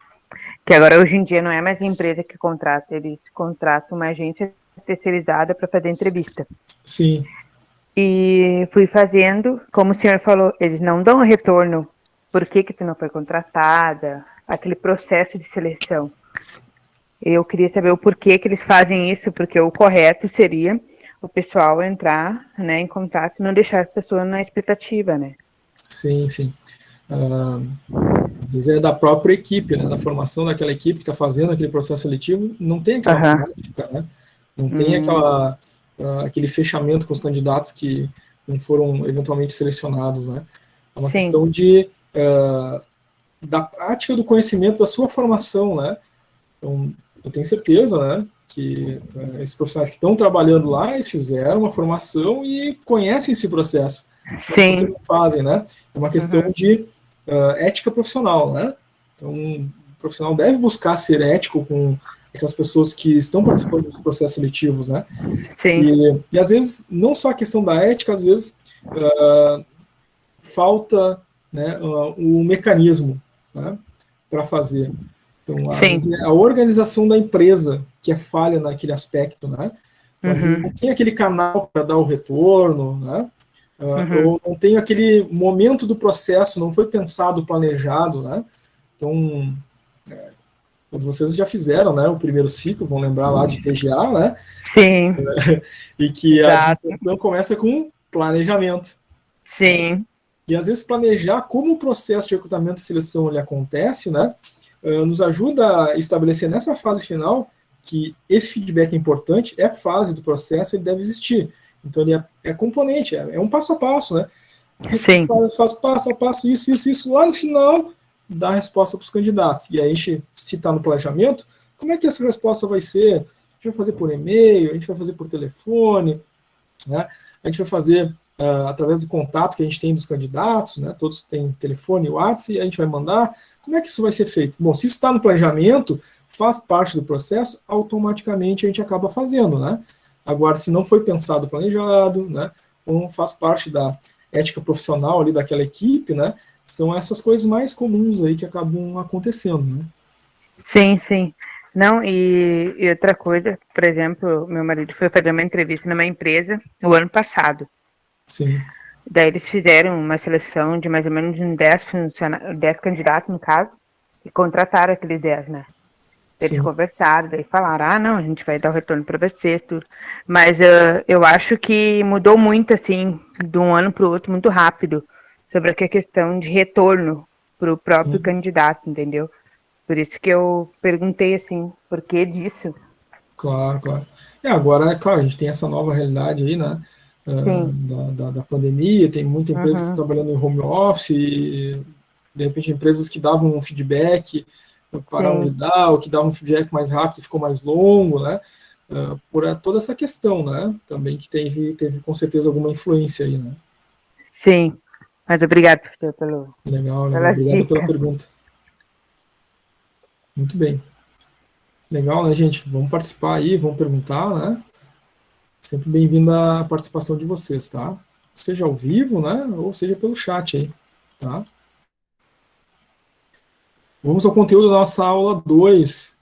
Que agora hoje em dia não é mais a empresa que contrata, eles contratam uma agência terceirizada para fazer entrevista. Sim. E fui fazendo, como o senhor falou, eles não dão retorno. Por que tu não foi contratada? Aquele processo de seleção. Eu queria saber o porquê que eles fazem isso, porque o correto seria o pessoal entrar, né, em contato e não deixar as pessoas na expectativa, né? Sim, sim. Às vezes é da própria equipe, né, da formação daquela equipe que está fazendo aquele processo seletivo, não tem aquela prática, né? Não tem aquele fechamento com os candidatos que não foram eventualmente selecionados, né? É uma Sim. questão da prática do conhecimento da sua formação, né? Então, eu tenho certeza, né, que esses profissionais que estão trabalhando lá, eles fizeram uma formação e conhecem esse processo. Sim. Não fazem, né? É uma questão de ética profissional, né? Então, o profissional deve buscar ser ético com aquelas pessoas que estão participando dos processos seletivos, né? Sim. E às vezes, não só a questão da ética, às vezes falta, né, o mecanismo, né, para fazer. Então, às vezes é a organização da empresa que é falha naquele aspecto, né? Então, às vezes não tem aquele canal para dar o retorno, né? Ou não tem aquele momento do processo, não foi pensado, planejado, né? Então, vocês já fizeram, né, o primeiro ciclo, vão lembrar lá de TGA, né? Sim. E que Exato. a administração começa com planejamento. Sim. E às vezes planejar como o processo de recrutamento e seleção ele acontece, né, nos ajuda a estabelecer nessa fase final que esse feedback é importante, é fase do processo, ele deve existir. Então ele é componente, é um passo a passo, né? Sim. Faz passo a passo, isso, lá no final dá a resposta para os candidatos. E aí, a gente, se está no planejamento, como é que essa resposta vai ser? A gente vai fazer por e-mail, a gente vai fazer por telefone, né? A gente vai fazer através do contato que a gente tem dos candidatos, né? Todos têm telefone e WhatsApp, e a gente vai mandar. Como é que isso vai ser feito? Bom, se isso está no planejamento, faz parte do processo, automaticamente a gente acaba fazendo, né? Agora, se não foi pensado, planejado, né? Ou não faz parte da ética profissional ali daquela equipe, né? São essas coisas mais comuns aí que acabam acontecendo, né? Sim, sim. Não, e outra coisa, por exemplo, meu marido foi fazer uma entrevista numa empresa no ano passado. Sim. Daí eles fizeram uma seleção de mais ou menos 10 candidatos, no caso, e contrataram aqueles 10, né? Eles conversaram, daí falaram, não, a gente vai dar o retorno para vocês, tudo. Mas eu acho que mudou muito, assim, de um ano para o outro, muito rápido, sobre a questão de retorno para o próprio candidato, entendeu? Por isso que eu perguntei, assim, por que disso? Claro, claro. Agora, é claro, a gente tem essa nova realidade aí, né? Da pandemia, tem muita empresa trabalhando em home office, e, de repente empresas que davam um feedback, pararam de dar, ou que davam um feedback mais rápido e ficou mais longo, né? Por toda essa questão, né? Também que teve com certeza alguma influência aí, né? Sim, mas obrigado, professor, Legal, pela obrigado pela dica. pergunta. Muito bem. Legal, né, gente? Vamos participar aí, vamos perguntar, né? Sempre bem-vinda a participação de vocês, tá? Seja ao vivo, né? Ou seja pelo chat aí, tá? Vamos ao conteúdo da nossa aula 2.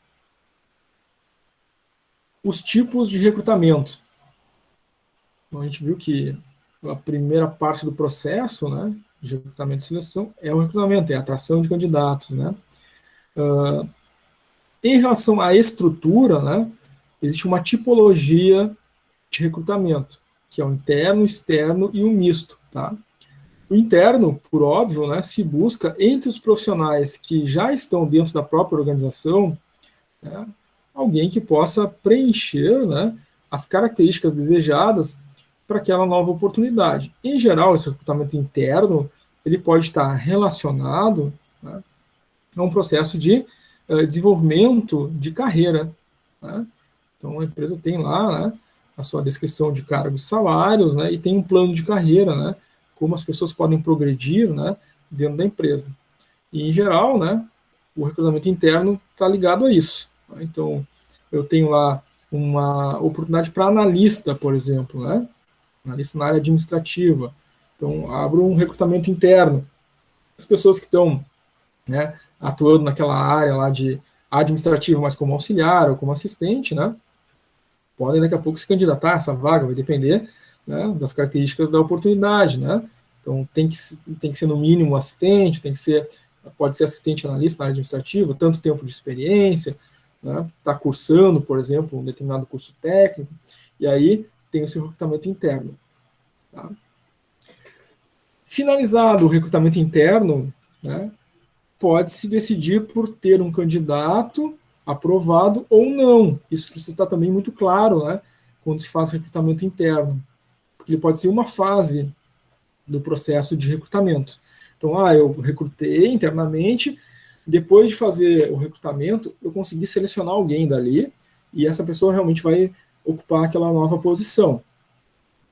Os tipos de recrutamento. Então, a gente viu que a primeira parte do processo, né, de recrutamento e seleção é o recrutamento, é a atração de candidatos, né. Em relação à estrutura, né, existe uma tipologia de recrutamento, que é o interno, externo e o misto, tá? O interno, por óbvio, né, se busca entre os profissionais que já estão dentro da própria organização, né, alguém que possa preencher, né, as características desejadas para aquela nova oportunidade. Em geral, esse recrutamento interno ele pode estar relacionado, né, a um processo de desenvolvimento de carreira, né? Então, a empresa tem lá, né, a sua descrição de cargos e salários, né, e tem um plano de carreira, né, como as pessoas podem progredir, né, dentro da empresa. E, em geral, né, o recrutamento interno está ligado a isso. Então, eu tenho lá uma oportunidade para analista, por exemplo, né, analista na área administrativa. Então, abro um recrutamento interno. As pessoas que estão, né, atuando naquela área lá de administrativo, mas como auxiliar ou como assistente, né, podem daqui a pouco se candidatar a essa vaga, vai depender, né, das características da oportunidade, né? Então tem que ser no mínimo assistente, pode ser assistente analista na área administrativa, tanto tempo de experiência, né, está cursando, por exemplo, um determinado curso técnico, e aí tem o seu recrutamento interno. Tá? Finalizado o recrutamento interno, né, pode-se decidir por ter um candidato aprovado ou não. Isso precisa estar também muito claro, né, quando se faz recrutamento interno, porque ele pode ser uma fase do processo de recrutamento. Então, eu recrutei internamente, depois de fazer o recrutamento, eu consegui selecionar alguém dali, e essa pessoa realmente vai ocupar aquela nova posição.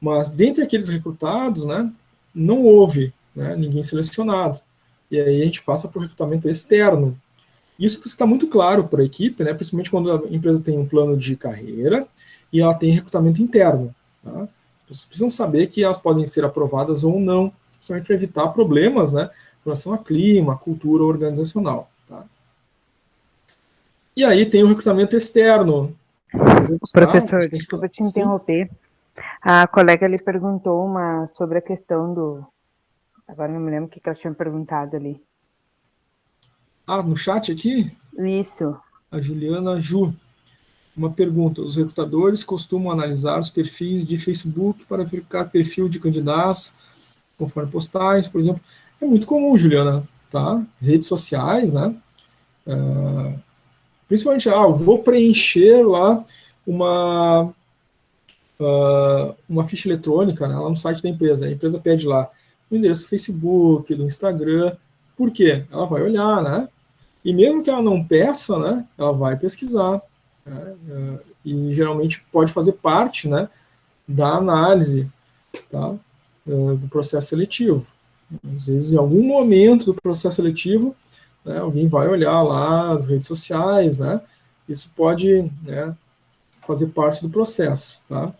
Mas, dentre aqueles recrutados, né, não houve, né, ninguém selecionado. E aí a gente passa para o recrutamento externo. Isso precisa estar muito claro para a equipe, né, principalmente quando a empresa tem um plano de carreira e ela tem recrutamento interno. Tá? As pessoas precisam saber que elas podem ser aprovadas ou não, principalmente para evitar problemas, né, em relação a clima, cultura organizacional. Tá? E aí tem o recrutamento externo. Professor, desculpa te interromper. A colega lhe perguntou sobre a questão do... Agora não me lembro o que ela tinha perguntado ali. No chat aqui? Isso. A Juliana Ju. Uma pergunta: os recrutadores costumam analisar os perfis de Facebook para verificar perfil de candidatos conforme postagens, por exemplo. É muito comum, Juliana, tá? Redes sociais, né? Principalmente, eu vou preencher lá uma ficha eletrônica, né, lá no site da empresa. A empresa pede lá o endereço do Facebook, do Instagram. Por quê? Ela vai olhar, né? E mesmo que ela não peça, né, ela vai pesquisar. Né, e geralmente pode fazer parte, né, da análise, tá, do processo seletivo. Às vezes, em algum momento do processo seletivo, né, alguém vai olhar lá as redes sociais, né, isso pode, né, fazer parte do processo. Tá?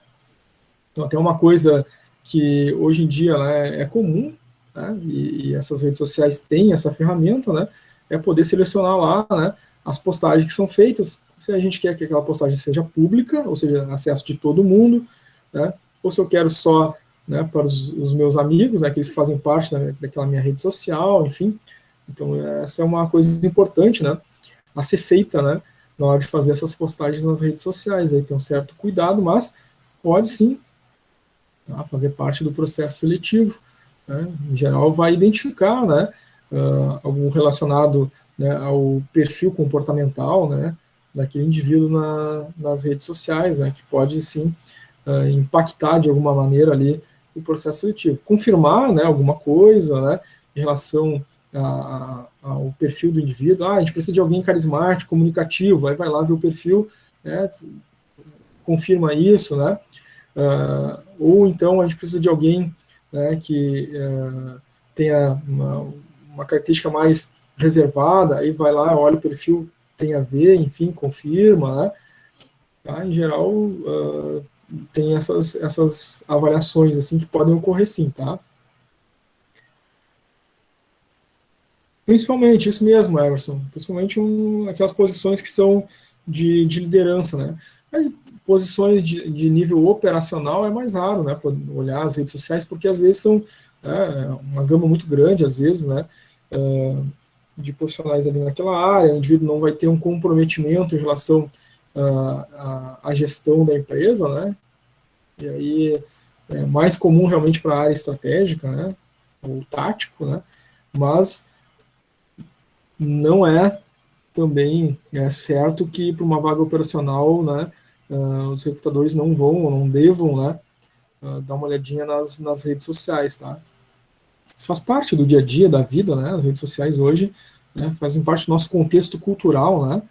Então, até uma coisa que hoje em dia, né, é comum, né, e essas redes sociais têm essa ferramenta, né, é poder selecionar lá, né, as postagens que são feitas, se a gente quer que aquela postagem seja pública, ou seja, acesso de todo mundo, né, ou se eu quero só, né, para os meus amigos, né, aqueles que fazem parte, né, daquela minha rede social, enfim. Então, essa é uma coisa importante, né, a ser feita, né, na hora de fazer essas postagens nas redes sociais. Aí tem um certo cuidado, mas pode sim, tá, fazer parte do processo seletivo. Né, em geral, vai identificar, né, algum relacionado, né, ao perfil comportamental, né, daquele indivíduo nas redes sociais, né, que pode sim impactar de alguma maneira ali o processo seletivo. Confirmar, né, alguma coisa, né, em relação ao perfil do indivíduo. A gente precisa de alguém carismático, comunicativo, aí vai lá ver o perfil, né, confirma isso, né, ou então a gente precisa de alguém, né, que tenha uma característica mais reservada, aí vai lá, olha o perfil, tem a ver, enfim, confirma, né, tá? Em geral, tem essas avaliações assim que podem ocorrer sim, tá? Principalmente, isso mesmo, Emerson. Principalmente aquelas posições que são de liderança, né? Aí, posições de nível operacional é mais raro, né? Olhar as redes sociais, porque às vezes são uma gama muito grande, às vezes, né? De profissionais ali naquela área, o indivíduo não vai ter um comprometimento em relação à gestão da empresa, né? E aí é mais comum realmente para a área estratégica, né? Ou tático, né? Mas não é também certo que para uma vaga operacional, né, os recrutadores não vão ou não devam, né, dar uma olhadinha nas redes sociais, tá? Isso faz parte do dia a dia da vida, né? As redes sociais hoje, né, fazem parte do nosso contexto cultural, né,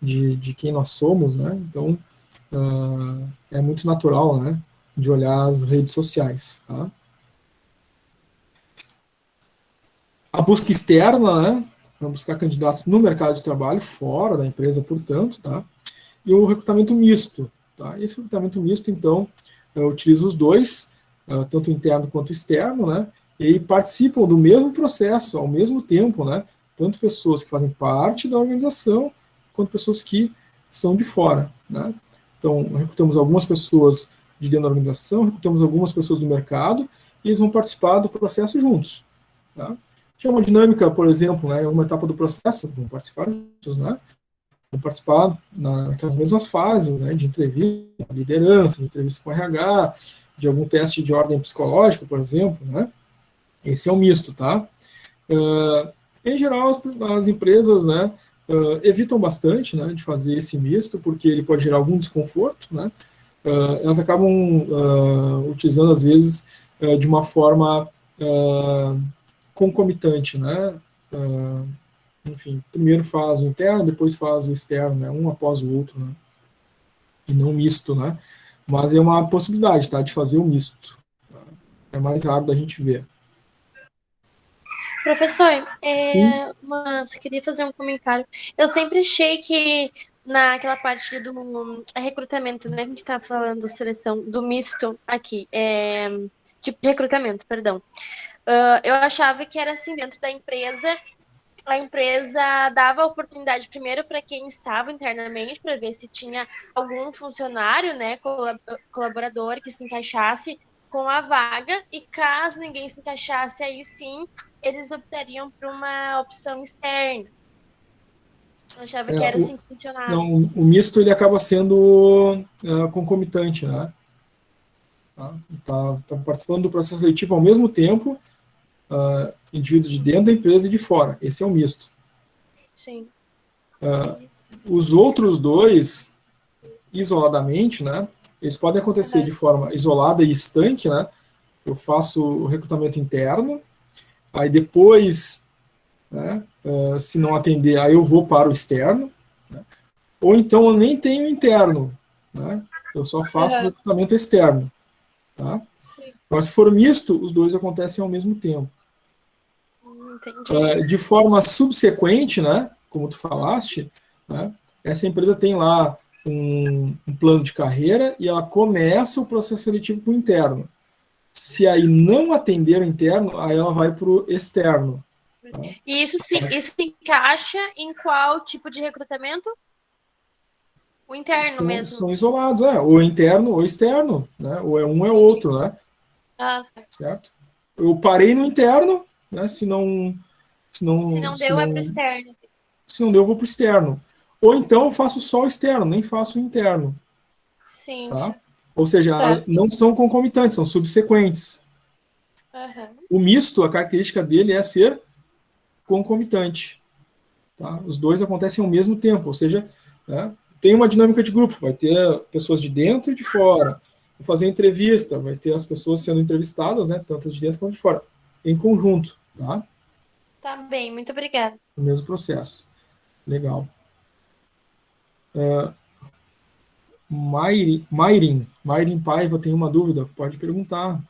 de quem nós somos, né? Então é muito natural, né, de olhar as redes sociais, tá? A busca externa, né, para buscar candidatos no mercado de trabalho fora da empresa, portanto, tá? E o recrutamento misto. Tá? Esse recrutamento misto, então, utiliza os dois, tanto interno quanto externo, né? E participam do mesmo processo ao mesmo tempo, né? Tanto pessoas que fazem parte da organização, quanto pessoas que são de fora, né? Então, recrutamos algumas pessoas de dentro da organização, recrutamos algumas pessoas do mercado, e eles vão participar do processo juntos, tá? Que é uma dinâmica, por exemplo, né? Uma etapa do processo, vão participar juntos, né? Vão participar naquelas mesmas fases, né, de entrevista, liderança, de entrevista com RH, de algum teste de ordem psicológica, por exemplo, né? Esse é o misto, tá? Em geral, as empresas, né, evitam bastante, né, de fazer esse misto, porque ele pode gerar algum desconforto, né? Elas acabam utilizando, às vezes, de uma forma concomitante, né? Enfim, primeiro faz o interno, depois faz o externo, né? Um após o outro, né? E não misto, né? Mas é uma possibilidade, tá? De fazer o misto. É mais raro da gente ver. Professor, Sim. só queria fazer um comentário. Eu sempre achei que naquela parte do recrutamento, né? A gente tá falando seleção do misto aqui, tipo de recrutamento, perdão. Eu achava que era assim dentro da empresa, a empresa dava oportunidade primeiro para quem estava internamente, para ver se tinha algum funcionário, né, colaborador que se encaixasse com a vaga, e caso ninguém se encaixasse, aí sim eles optariam por uma opção externa. Eu achava que era O, assim que funcionava. não, o misto ele acaba sendo concomitante, né? Tá participando do processo seletivo ao mesmo tempo, indivíduos de dentro da empresa e de fora. Esse é o misto. Sim. Os outros dois, isoladamente, né? Eles podem acontecer Uhum. de forma isolada e estanque, né? Eu faço o recrutamento interno, aí depois, né, se não atender, aí eu vou para o externo, né, ou então eu nem tenho interno, né, eu só faço o Uhum. recrutamento externo. Tá? Sim. Mas se for misto, os dois acontecem ao mesmo tempo. Entendi. De forma subsequente, né, como tu falaste, né, essa empresa tem lá um plano de carreira e ela começa o processo seletivo para o interno. Se aí não atender o interno, aí ela vai para o externo. Tá? E isso se encaixa em qual tipo de recrutamento? O interno mesmo. São isolados, ou interno ou externo, né? Ou é um ou é Entendi. outro, né? Ah, Certo? Eu parei no interno, né? Se se não, não se deu, é para o não, externo. se não deu, eu vou para o externo. Ou então eu faço só o externo, nem faço o interno, Sim, tá? Ou seja, tá. não são concomitantes, são subsequentes. Aham. O misto, a característica dele é ser concomitante. Tá? Os dois acontecem ao mesmo tempo, ou seja, né, tem uma dinâmica de grupo, vai ter pessoas de dentro e de fora. Vou fazer entrevista, vai ter as pessoas sendo entrevistadas, né, tanto de dentro quanto de fora, em conjunto, tá? Tá bem, muito obrigada. No mesmo processo. Legal. Mairin Paiva tem uma dúvida, pode perguntar.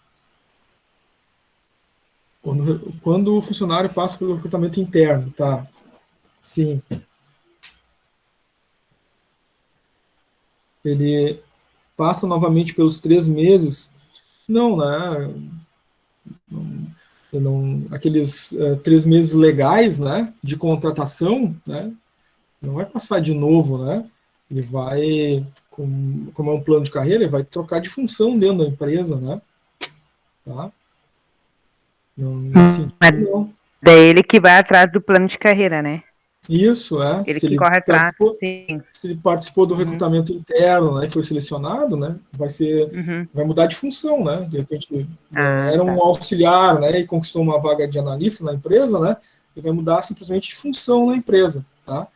Quando o funcionário passa pelo recrutamento interno, tá? Sim. Ele passa novamente pelos 3 meses. Não, né? aqueles 3 meses legais, né, de contratação, né, não vai passar de novo, né? Ele vai, como é um plano de carreira, ele vai trocar de função dentro da empresa, né? Tá? Não, nesse Mas sentido, não. daí ele que vai atrás do plano de carreira, né? Isso, Ele que corre atrás, sim. se ele participou do Uhum. recrutamento interno, né, e foi selecionado, né, Uhum. vai mudar de função, né? De repente era um Tá. auxiliar, né, e conquistou uma vaga de analista na empresa, né? Ele vai mudar simplesmente de função na empresa, tá?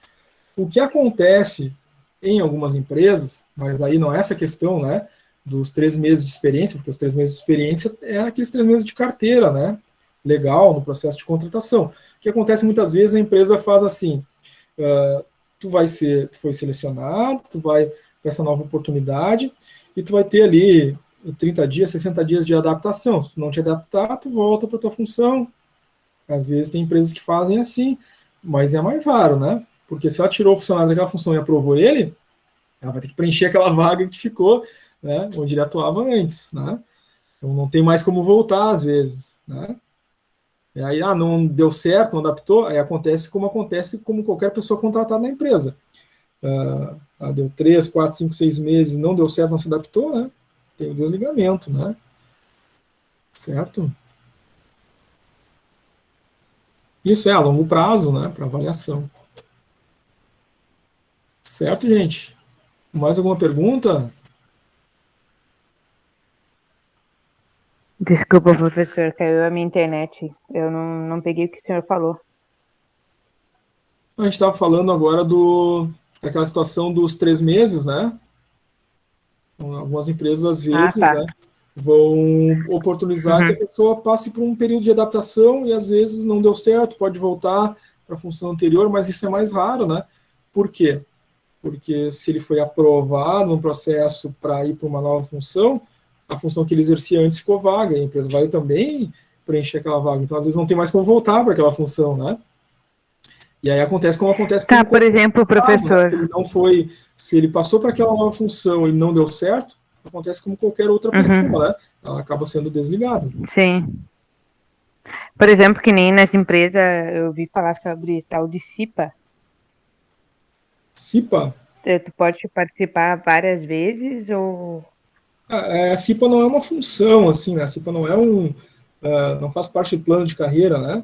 O que acontece em algumas empresas, mas aí não é essa questão, né, dos 3 meses de experiência, porque os 3 meses de experiência é aqueles 3 meses de carteira, né, legal, no processo de contratação. O que acontece muitas vezes, a empresa faz assim, tu foi selecionado, tu vai para essa nova oportunidade, e tu vai ter ali 30 dias, 60 dias de adaptação. Se tu não te adaptar, tu volta para tua função. Às vezes tem empresas que fazem assim, mas é mais raro, né? Porque se ela tirou o funcionário daquela função e aprovou ele, ela vai ter que preencher aquela vaga que ficou, né, onde ele atuava antes, né? Então não tem mais como voltar às vezes, né? E aí, não deu certo, não adaptou, aí acontece como qualquer pessoa contratada na empresa. Deu 3, 4, 5, 6 meses, não deu certo, não se adaptou, né? Tem o desligamento, né? Certo? Isso é a longo prazo, né? Para avaliação. Certo, gente? Mais alguma pergunta? Desculpa, professor, caiu a minha internet. Eu não peguei o que o senhor falou. A gente estava falando agora daquela situação dos 3 meses, né? Algumas empresas, às vezes, Tá. né, vão oportunizar que a pessoa passe por um período de adaptação e, às vezes, não deu certo, pode voltar para a função anterior, mas isso é mais raro, né? Por quê? Porque se ele foi aprovado no processo para ir para uma nova função, a função que ele exercia antes ficou vaga, e a empresa vai também preencher aquela vaga. Então, às vezes, não tem mais como voltar para aquela função, né? E aí acontece como acontece com Por exemplo, professor. Né? Se ele passou para aquela nova função e não deu certo, acontece como qualquer outra pessoa, né? Ela acaba sendo desligada. Sim. Por exemplo, que nem nas empresas, eu ouvi falar sobre tal de CIPA. CIPA? Tu pode participar várias vezes ou... A CIPA não é uma função, assim, né? A CIPA não é não faz parte do plano de carreira, né?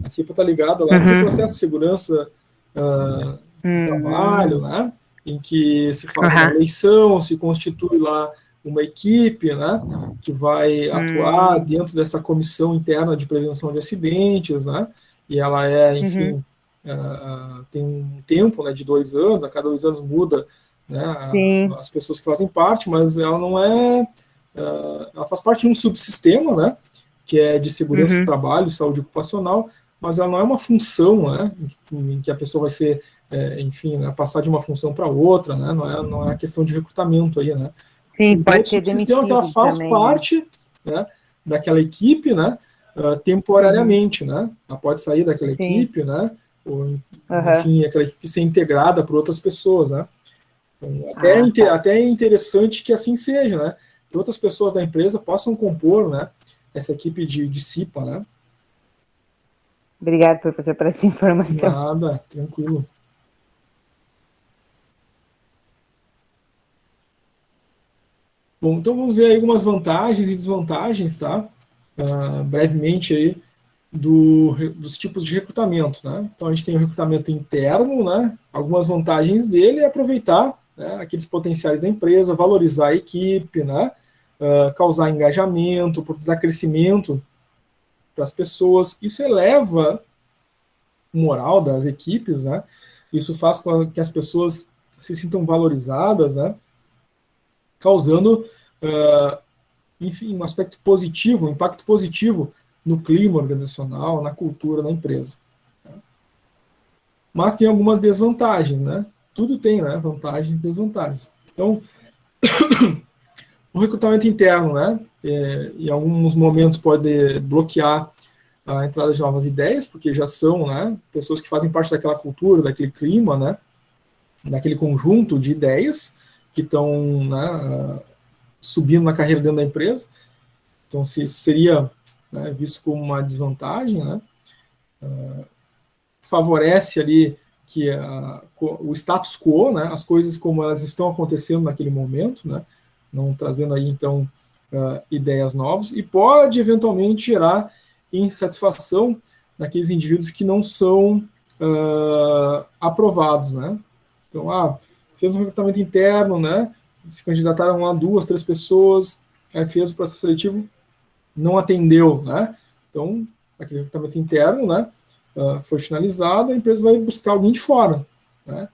A CIPA está ligada lá no processo de segurança do trabalho, né? Em que se faz uma eleição, se constitui lá uma equipe, né? Que vai atuar dentro dessa comissão interna de prevenção de acidentes, né? E ela enfim, tem um tempo, né, de 2 anos, a cada 2 anos muda, né, as pessoas que fazem parte, mas ela não ela faz parte de um subsistema, né, que é de segurança do trabalho, saúde ocupacional, mas ela não é uma função, né, em que a pessoa vai ser, enfim, né, passar de uma função para outra, né, não é a questão de recrutamento aí, né. Sim, pode ser subsistema que ela faz também, parte, né, daquela equipe, né, temporariamente, né, ela pode sair daquela equipe, né, ou, enfim, aquela equipe ser integrada por outras pessoas, né. Então, até é interessante que assim seja, né, que outras pessoas da empresa possam compor, né, essa equipe de CIPA, né. Obrigado, professor, por essa informação. Nada, tranquilo. Bom, então vamos ver aí algumas vantagens e desvantagens, tá? Brevemente aí, dos tipos de recrutamento, né? Então a gente tem o recrutamento interno, né? Algumas vantagens dele é aproveitar, né, aqueles potenciais da empresa, valorizar a equipe, né? Causar engajamento, oportunizar crescimento para as pessoas. Isso eleva o moral das equipes, né? Isso faz com que as pessoas se sintam valorizadas, né? Causando, enfim, um aspecto positivo, um impacto positivo no clima organizacional, na cultura da empresa. Mas tem algumas desvantagens, né? Tudo tem, né? Vantagens e desvantagens. Então, o recrutamento interno, né? Em alguns momentos pode bloquear a entrada de novas ideias, porque já são, né, pessoas que fazem parte daquela cultura, daquele clima, né? Daquele conjunto de ideias que estão, né, subindo na carreira dentro da empresa. Então, se isso seria, né, visto como uma desvantagem, né, favorece ali que o status quo, né, as coisas como elas estão acontecendo naquele momento, né, não trazendo aí, então, ideias novas, e pode, eventualmente, gerar insatisfação naqueles indivíduos que não são aprovados, né. Então, fez um recrutamento interno, né, se candidataram lá 2, 3 pessoas, aí fez o processo seletivo, não atendeu, né, então, aquele recrutamento interno, né, foi finalizado, a empresa vai buscar alguém de fora, né,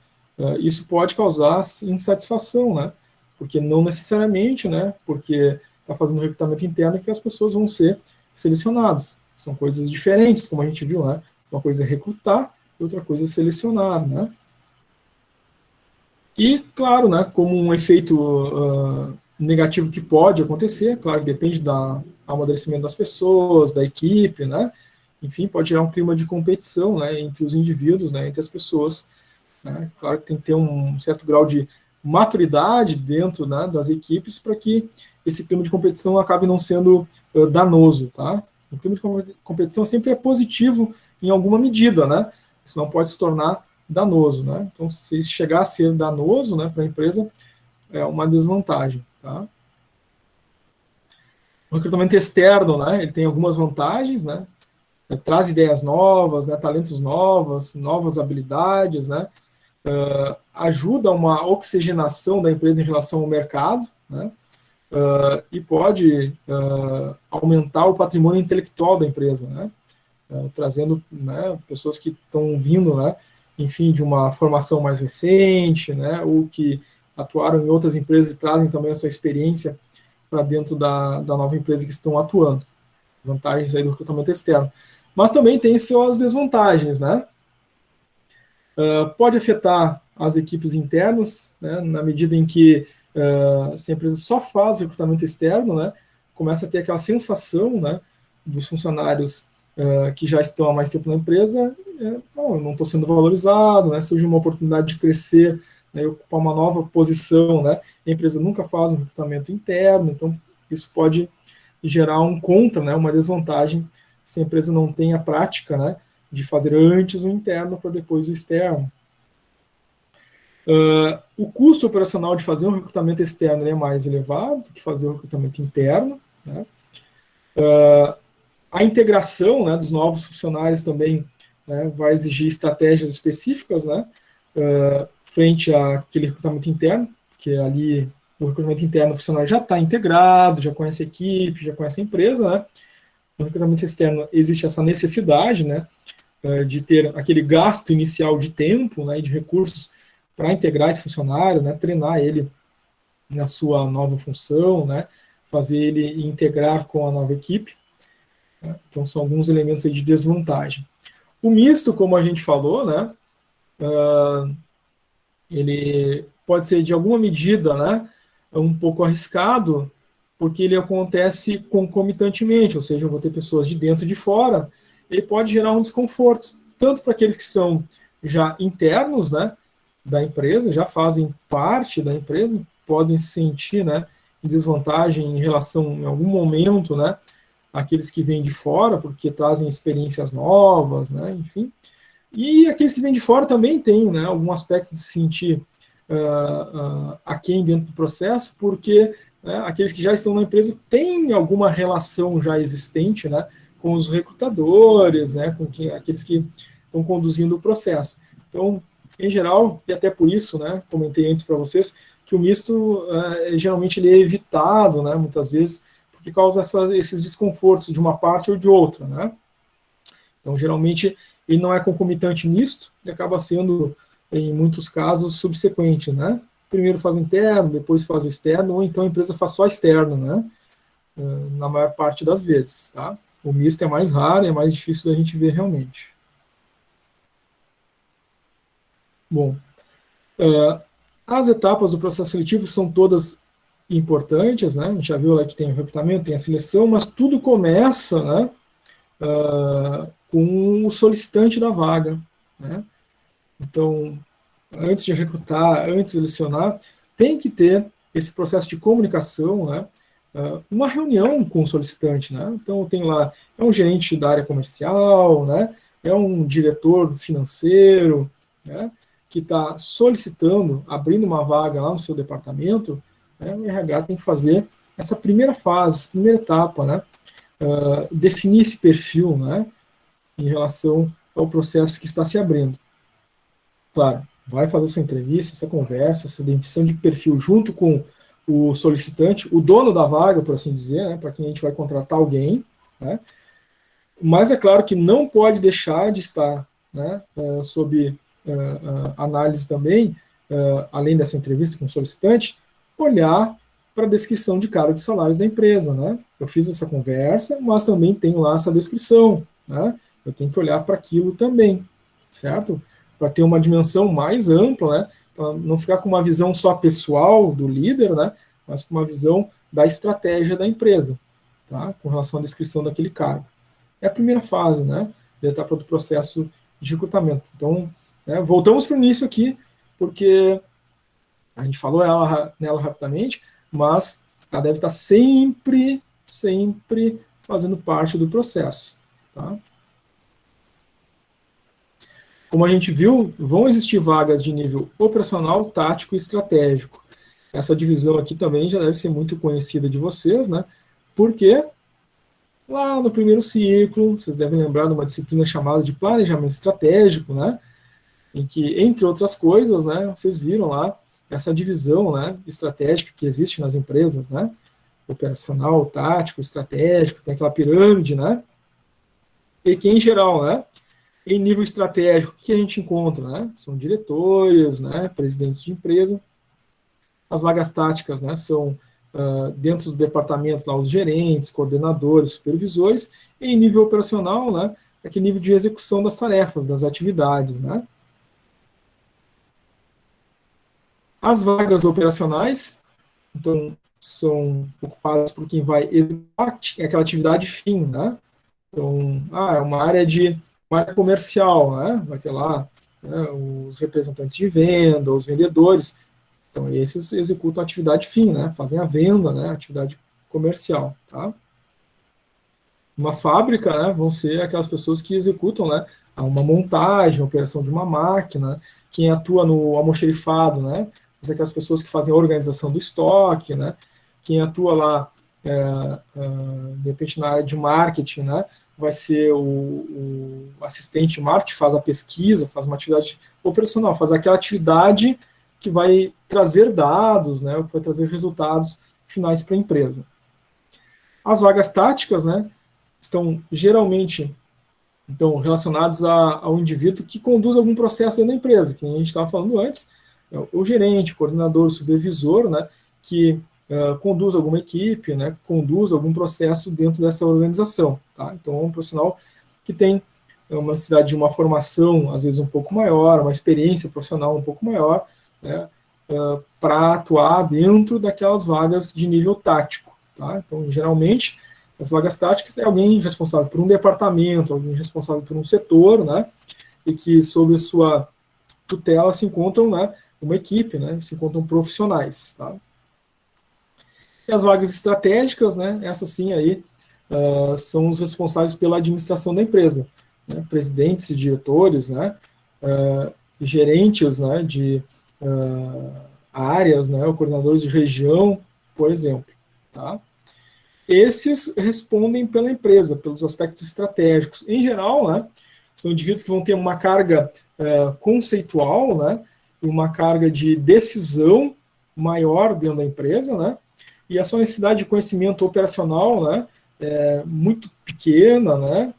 isso pode causar insatisfação, né, porque não necessariamente, né, porque está fazendo recrutamento interno que as pessoas vão ser selecionadas, são coisas diferentes, como a gente viu, né, uma coisa é recrutar, outra coisa é selecionar, né. E, claro, né, como um efeito negativo que pode acontecer, claro, depende do amadurecimento das pessoas, da equipe, né, enfim, pode gerar um clima de competição, né, entre os indivíduos, né, entre as pessoas, né, claro que tem que ter um certo grau de maturidade dentro, né, das equipes para que esse clima de competição acabe não sendo danoso, tá? O clima de competição sempre é positivo em alguma medida, né, senão pode se tornar danoso, né? Então, se chegar a ser danoso, né, para a empresa, é uma desvantagem, tá? O recrutamento externo, né, ele tem algumas vantagens, né? Traz ideias novas, né, talentos novos, novas habilidades, né? Ajuda uma oxigenação da empresa em relação ao mercado, né? E pode aumentar o patrimônio intelectual da empresa, né? Trazendo, né, pessoas que estão vindo, né, enfim, de uma formação mais recente, né, ou que atuaram em outras empresas e trazem também a sua experiência para dentro da nova empresa que estão atuando. Vantagens aí do recrutamento externo. Mas também tem suas desvantagens, né? Pode afetar as equipes internas, né, na medida em que se a empresa só faz recrutamento externo, né, começa a ter aquela sensação, né, dos funcionários que já estão há mais tempo na empresa, eu não estou sendo valorizado, né, surge uma oportunidade de crescer, né, ocupar uma nova posição, né, a empresa nunca faz um recrutamento interno, então isso pode gerar um contra, né, uma desvantagem, se a empresa não tem a prática, né, de fazer antes o interno para depois o externo. O custo operacional de fazer um recrutamento externo é mais elevado do que fazer o recrutamento interno, né. A integração, né, dos novos funcionários também, né, vai exigir estratégias específicas, né, frente àquele recrutamento interno, porque ali o recrutamento interno, o funcionário já está integrado, já conhece a equipe, já conhece a empresa, né. No recrutamento externo existe essa necessidade, né, de ter aquele gasto inicial de tempo, né, e de recursos para integrar esse funcionário, né, treinar ele na sua nova função, né, fazer ele integrar com a nova equipe. Então, são alguns elementos aí de desvantagem. O misto, como a gente falou, né, ele pode ser, de alguma medida, né, um pouco arriscado, porque ele acontece concomitantemente, ou seja, eu vou ter pessoas de dentro e de fora, ele pode gerar um desconforto, tanto para aqueles que são já internos, né, da empresa, já fazem parte da empresa, podem se sentir, né, em desvantagem em relação, em algum momento, né, aqueles que vêm de fora, porque trazem experiências novas, né, enfim. E aqueles que vêm de fora também têm, né, algum aspecto de se sentir aquém dentro do processo, porque, né, aqueles que já estão na empresa têm alguma relação já existente, né, com os recrutadores, né, com aqueles que estão conduzindo o processo. Então, em geral, e até por isso, né, comentei antes para vocês, que o misto, geralmente, ele é evitado, né, muitas vezes, que causa esses desconfortos de uma parte ou de outra, né? Então, geralmente, ele não é concomitante nisto, ele acaba sendo, em muitos casos, subsequente, né? Primeiro faz o interno, depois faz o externo, ou então a empresa faz só externo, né? Na maior parte das vezes, tá? O misto é mais raro, é mais difícil da gente ver realmente. Bom, as etapas do processo seletivo são todas importantes, né? A gente já viu lá que tem o recrutamento, tem a seleção, mas tudo começa, né, com o solicitante da vaga, né? Então, antes de recrutar, antes de selecionar, tem que ter esse processo de comunicação, né, uma reunião com o solicitante, né? Então, tem lá, é um gerente da área comercial, né? É um diretor financeiro, né? Que está solicitando, abrindo uma vaga lá no seu departamento, né? O RH tem que fazer essa primeira fase, essa primeira etapa, né? Definir esse perfil, né? Em relação ao processo que está se abrindo. Claro, vai fazer essa entrevista, essa conversa, essa definição de perfil junto com o solicitante, o dono da vaga, por assim dizer, né, para quem a gente vai contratar alguém, né, mas é claro que não pode deixar de estar, né, sob análise também, além dessa entrevista com o solicitante, olhar para a descrição de cargos e salários da empresa, né. Eu fiz essa conversa, mas também tenho lá essa descrição, né, eu tenho que olhar para aquilo também, certo? Para ter uma dimensão mais ampla, né, para não ficar com uma visão só pessoal do líder, né, mas com uma visão da estratégia da empresa, tá, com relação à descrição daquele cargo. É a primeira fase, né, da etapa do processo de recrutamento. Então, né, voltamos para o início aqui, porque a gente falou nela rapidamente, mas ela deve estar sempre fazendo parte do processo, tá? Como a gente viu, vão existir vagas de nível operacional, tático e estratégico. Essa divisão aqui também já deve ser muito conhecida de vocês, né? Porque lá no primeiro ciclo, vocês devem lembrar de uma disciplina chamada de planejamento estratégico, né? Em que, entre outras coisas, né, vocês viram lá essa divisão, né, estratégica que existe nas empresas, né? Operacional, tático, estratégico, tem aquela pirâmide, né? E que, em geral, né, em nível estratégico, o que a gente encontra, né? São diretores, né, presidentes de empresa. As vagas táticas, né, são dentro do departamento lá os gerentes, coordenadores, supervisores. E em nível operacional, né, aquele nível de execução das tarefas, das atividades, né? As vagas operacionais, então, são ocupadas por quem vai executar aquela atividade fim, né? Então, é uma área comercial, né? Vai ter lá, né, os representantes de venda, os vendedores. Então, esses executam a atividade fim, né? Fazem a venda, né? Atividade comercial, tá? Uma fábrica, né, vão ser aquelas pessoas que executam, né, uma montagem, a operação de uma máquina, quem atua no almoxerifado, né, são aquelas pessoas que fazem a organização do estoque, né, quem atua lá, de repente, na área de marketing, né, vai ser o assistente de marketing, faz a pesquisa, faz uma atividade operacional, faz aquela atividade que vai trazer dados, né, que vai trazer resultados finais para a empresa. As vagas táticas, né, estão geralmente relacionadas ao indivíduo que conduz algum processo dentro da empresa, que a gente estava falando antes, o gerente, o coordenador, o supervisor, né, que conduz alguma equipe, né, conduz algum processo dentro dessa organização. Tá? Então, é um profissional que tem uma necessidade de uma formação, às vezes, um pouco maior, uma experiência profissional um pouco maior, né, para atuar dentro daquelas vagas de nível tático. Tá? Então, geralmente, as vagas táticas é alguém responsável por um departamento, alguém responsável por um setor, né, e que, sob a sua tutela, se encontram, né, uma equipe, né, se encontram profissionais. Tá? E as vagas estratégicas, né, essas sim aí, são os responsáveis pela administração da empresa, né, presidentes e diretores, né, gerentes, né, de áreas, né, coordenadores de região, por exemplo. Tá? Esses respondem pela empresa, pelos aspectos estratégicos. Em geral, né, são indivíduos que vão ter uma carga conceitual, né, uma carga de decisão maior dentro da empresa, né, e a sua necessidade de conhecimento operacional, né, é muito pequena, né,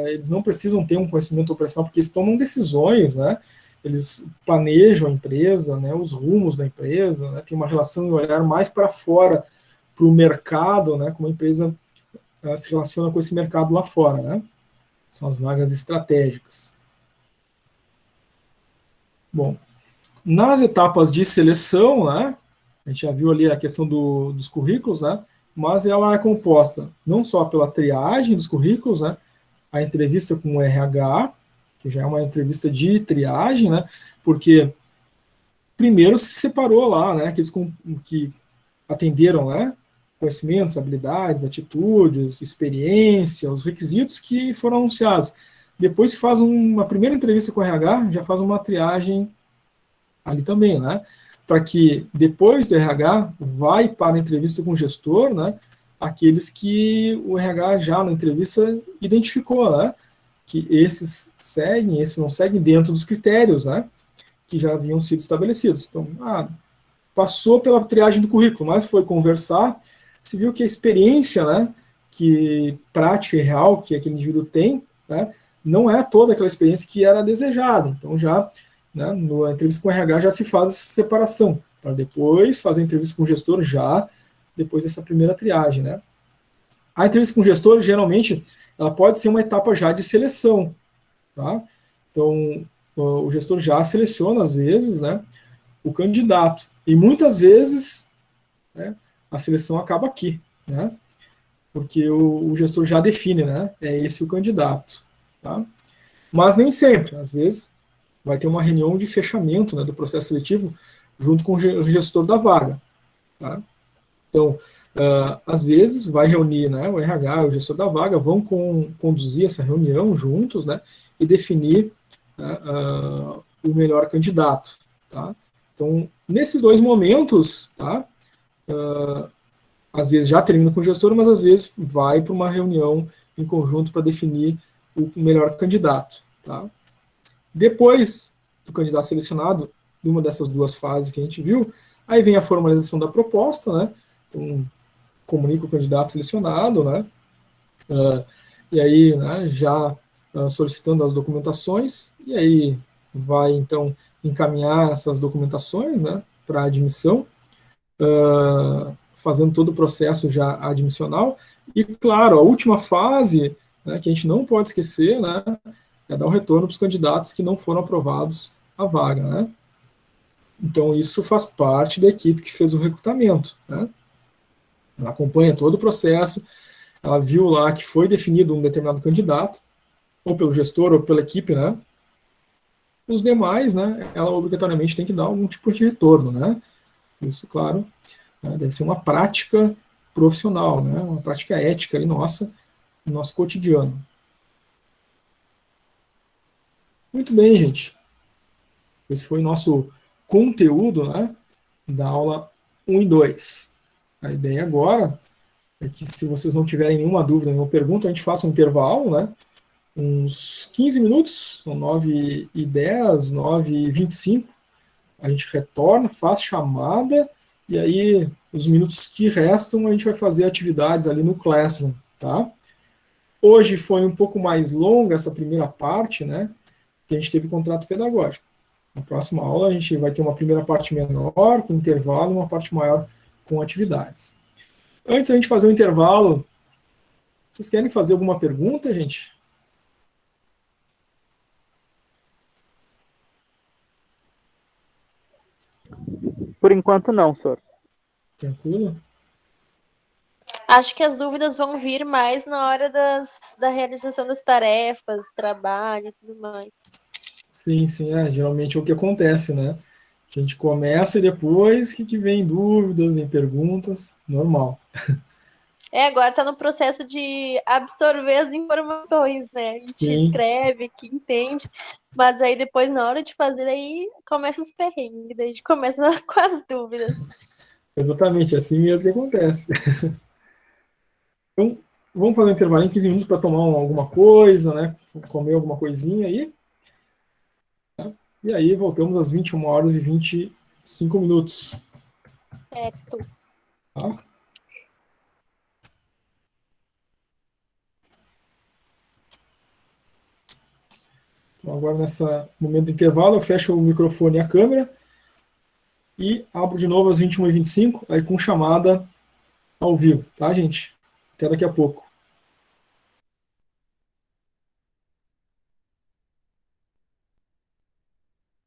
eles não precisam ter um conhecimento operacional porque eles tomam decisões, né, eles planejam a empresa, né, os rumos da empresa, né, tem uma relação de olhar mais para fora, para o mercado, né, como a empresa se relaciona com esse mercado lá fora, né? São as vagas estratégicas. Bom, nas etapas de seleção, né, a gente já viu ali a questão dos currículos, né, mas ela é composta não só pela triagem dos currículos, né, a entrevista com o RH, que já é uma entrevista de triagem, né, porque primeiro se separou lá, né, aqueles que atenderam, né, conhecimentos, habilidades, atitudes, experiência, os requisitos que foram anunciados. Depois se faz uma primeira entrevista com o RH, já faz uma triagem ali também, né? Para que depois do RH vai para a entrevista com o gestor, né? Aqueles que o RH já na entrevista identificou, né? Que esses seguem, esses não seguem dentro dos critérios, né? Que já haviam sido estabelecidos. Então, passou pela triagem do currículo, mas foi conversar, se viu que a experiência, né? Que prática e real que aquele indivíduo tem, né? Não é toda aquela experiência que era desejada. Então, já, né, na entrevista com o RH já se faz essa separação, para depois fazer a entrevista com o gestor já depois dessa primeira triagem, né? A entrevista com o gestor, geralmente, ela pode ser uma etapa já de seleção, tá? Então, o gestor já seleciona, às vezes, né, o candidato. E muitas vezes, né, a seleção acaba aqui, né? Porque o gestor já define, né? É esse o candidato. Tá? Mas nem sempre, às vezes vai ter uma reunião de fechamento, né, do processo seletivo junto com o gestor da vaga. Tá? Então, às vezes vai reunir, né, o RH e o gestor da vaga, vão conduzir essa reunião juntos, né, e definir, né, o melhor candidato. Tá? Então, nesses dois momentos, tá, às vezes já termina com o gestor, mas às vezes vai para uma reunião em conjunto para definir o melhor candidato. Tá? Depois do candidato selecionado, numa dessas duas fases que a gente viu, aí vem a formalização da proposta, né? Então, comunica o candidato selecionado, né? E aí, né, já solicitando as documentações, e aí vai, então, encaminhar essas documentações, né, para admissão, fazendo todo o processo já admissional, e, claro, a última fase, né, que a gente não pode esquecer, né, é dar um retorno para os candidatos que não foram aprovados à vaga, né? Então, isso faz parte da equipe que fez o recrutamento, né? Ela acompanha todo o processo, ela viu lá que foi definido um determinado candidato, ou pelo gestor, ou pela equipe, né? Os demais, né, ela obrigatoriamente tem que dar algum tipo de retorno, né? Isso, claro, né, deve ser uma prática profissional, né? Uma prática ética aí nossa, no nosso cotidiano. Muito bem, gente. Esse foi o nosso conteúdo, né, da aula 1 e 2. A ideia agora é que, se vocês não tiverem nenhuma dúvida, nenhuma pergunta, a gente faça um intervalo, né, uns 15 minutos, são 9h10, 9h25, a gente retorna, faz chamada, e aí os minutos que restam a gente vai fazer atividades ali no Classroom, tá? Hoje foi um pouco mais longa essa primeira parte, né, que a gente teve contrato pedagógico. Na próxima aula a gente vai ter uma primeira parte menor, com intervalo, e uma parte maior com atividades. Antes da gente fazer o intervalo, vocês querem fazer alguma pergunta, gente? Por enquanto não, senhor. Tranquilo? Acho que as dúvidas vão vir mais na hora da realização das tarefas, trabalho e tudo mais. Sim, sim, geralmente é o que acontece, né? A gente começa e depois que vem dúvidas, vem perguntas, normal. Agora tá no processo de absorver as informações, né? A gente Sim. escreve, que entende, mas aí depois, na hora de fazer, aí começa os perrengues, daí a gente começa com as dúvidas. Exatamente, é assim mesmo que acontece. Então, vamos fazer um intervalo em 15 minutos para tomar alguma coisa, né? Comer alguma coisinha aí. Tá? E aí voltamos às 21h25. Certo. Tá? Então, agora, nesse momento de intervalo, eu fecho o microfone e a câmera e abro de novo às 21h25, aí com chamada ao vivo, tá, gente? Até daqui a pouco.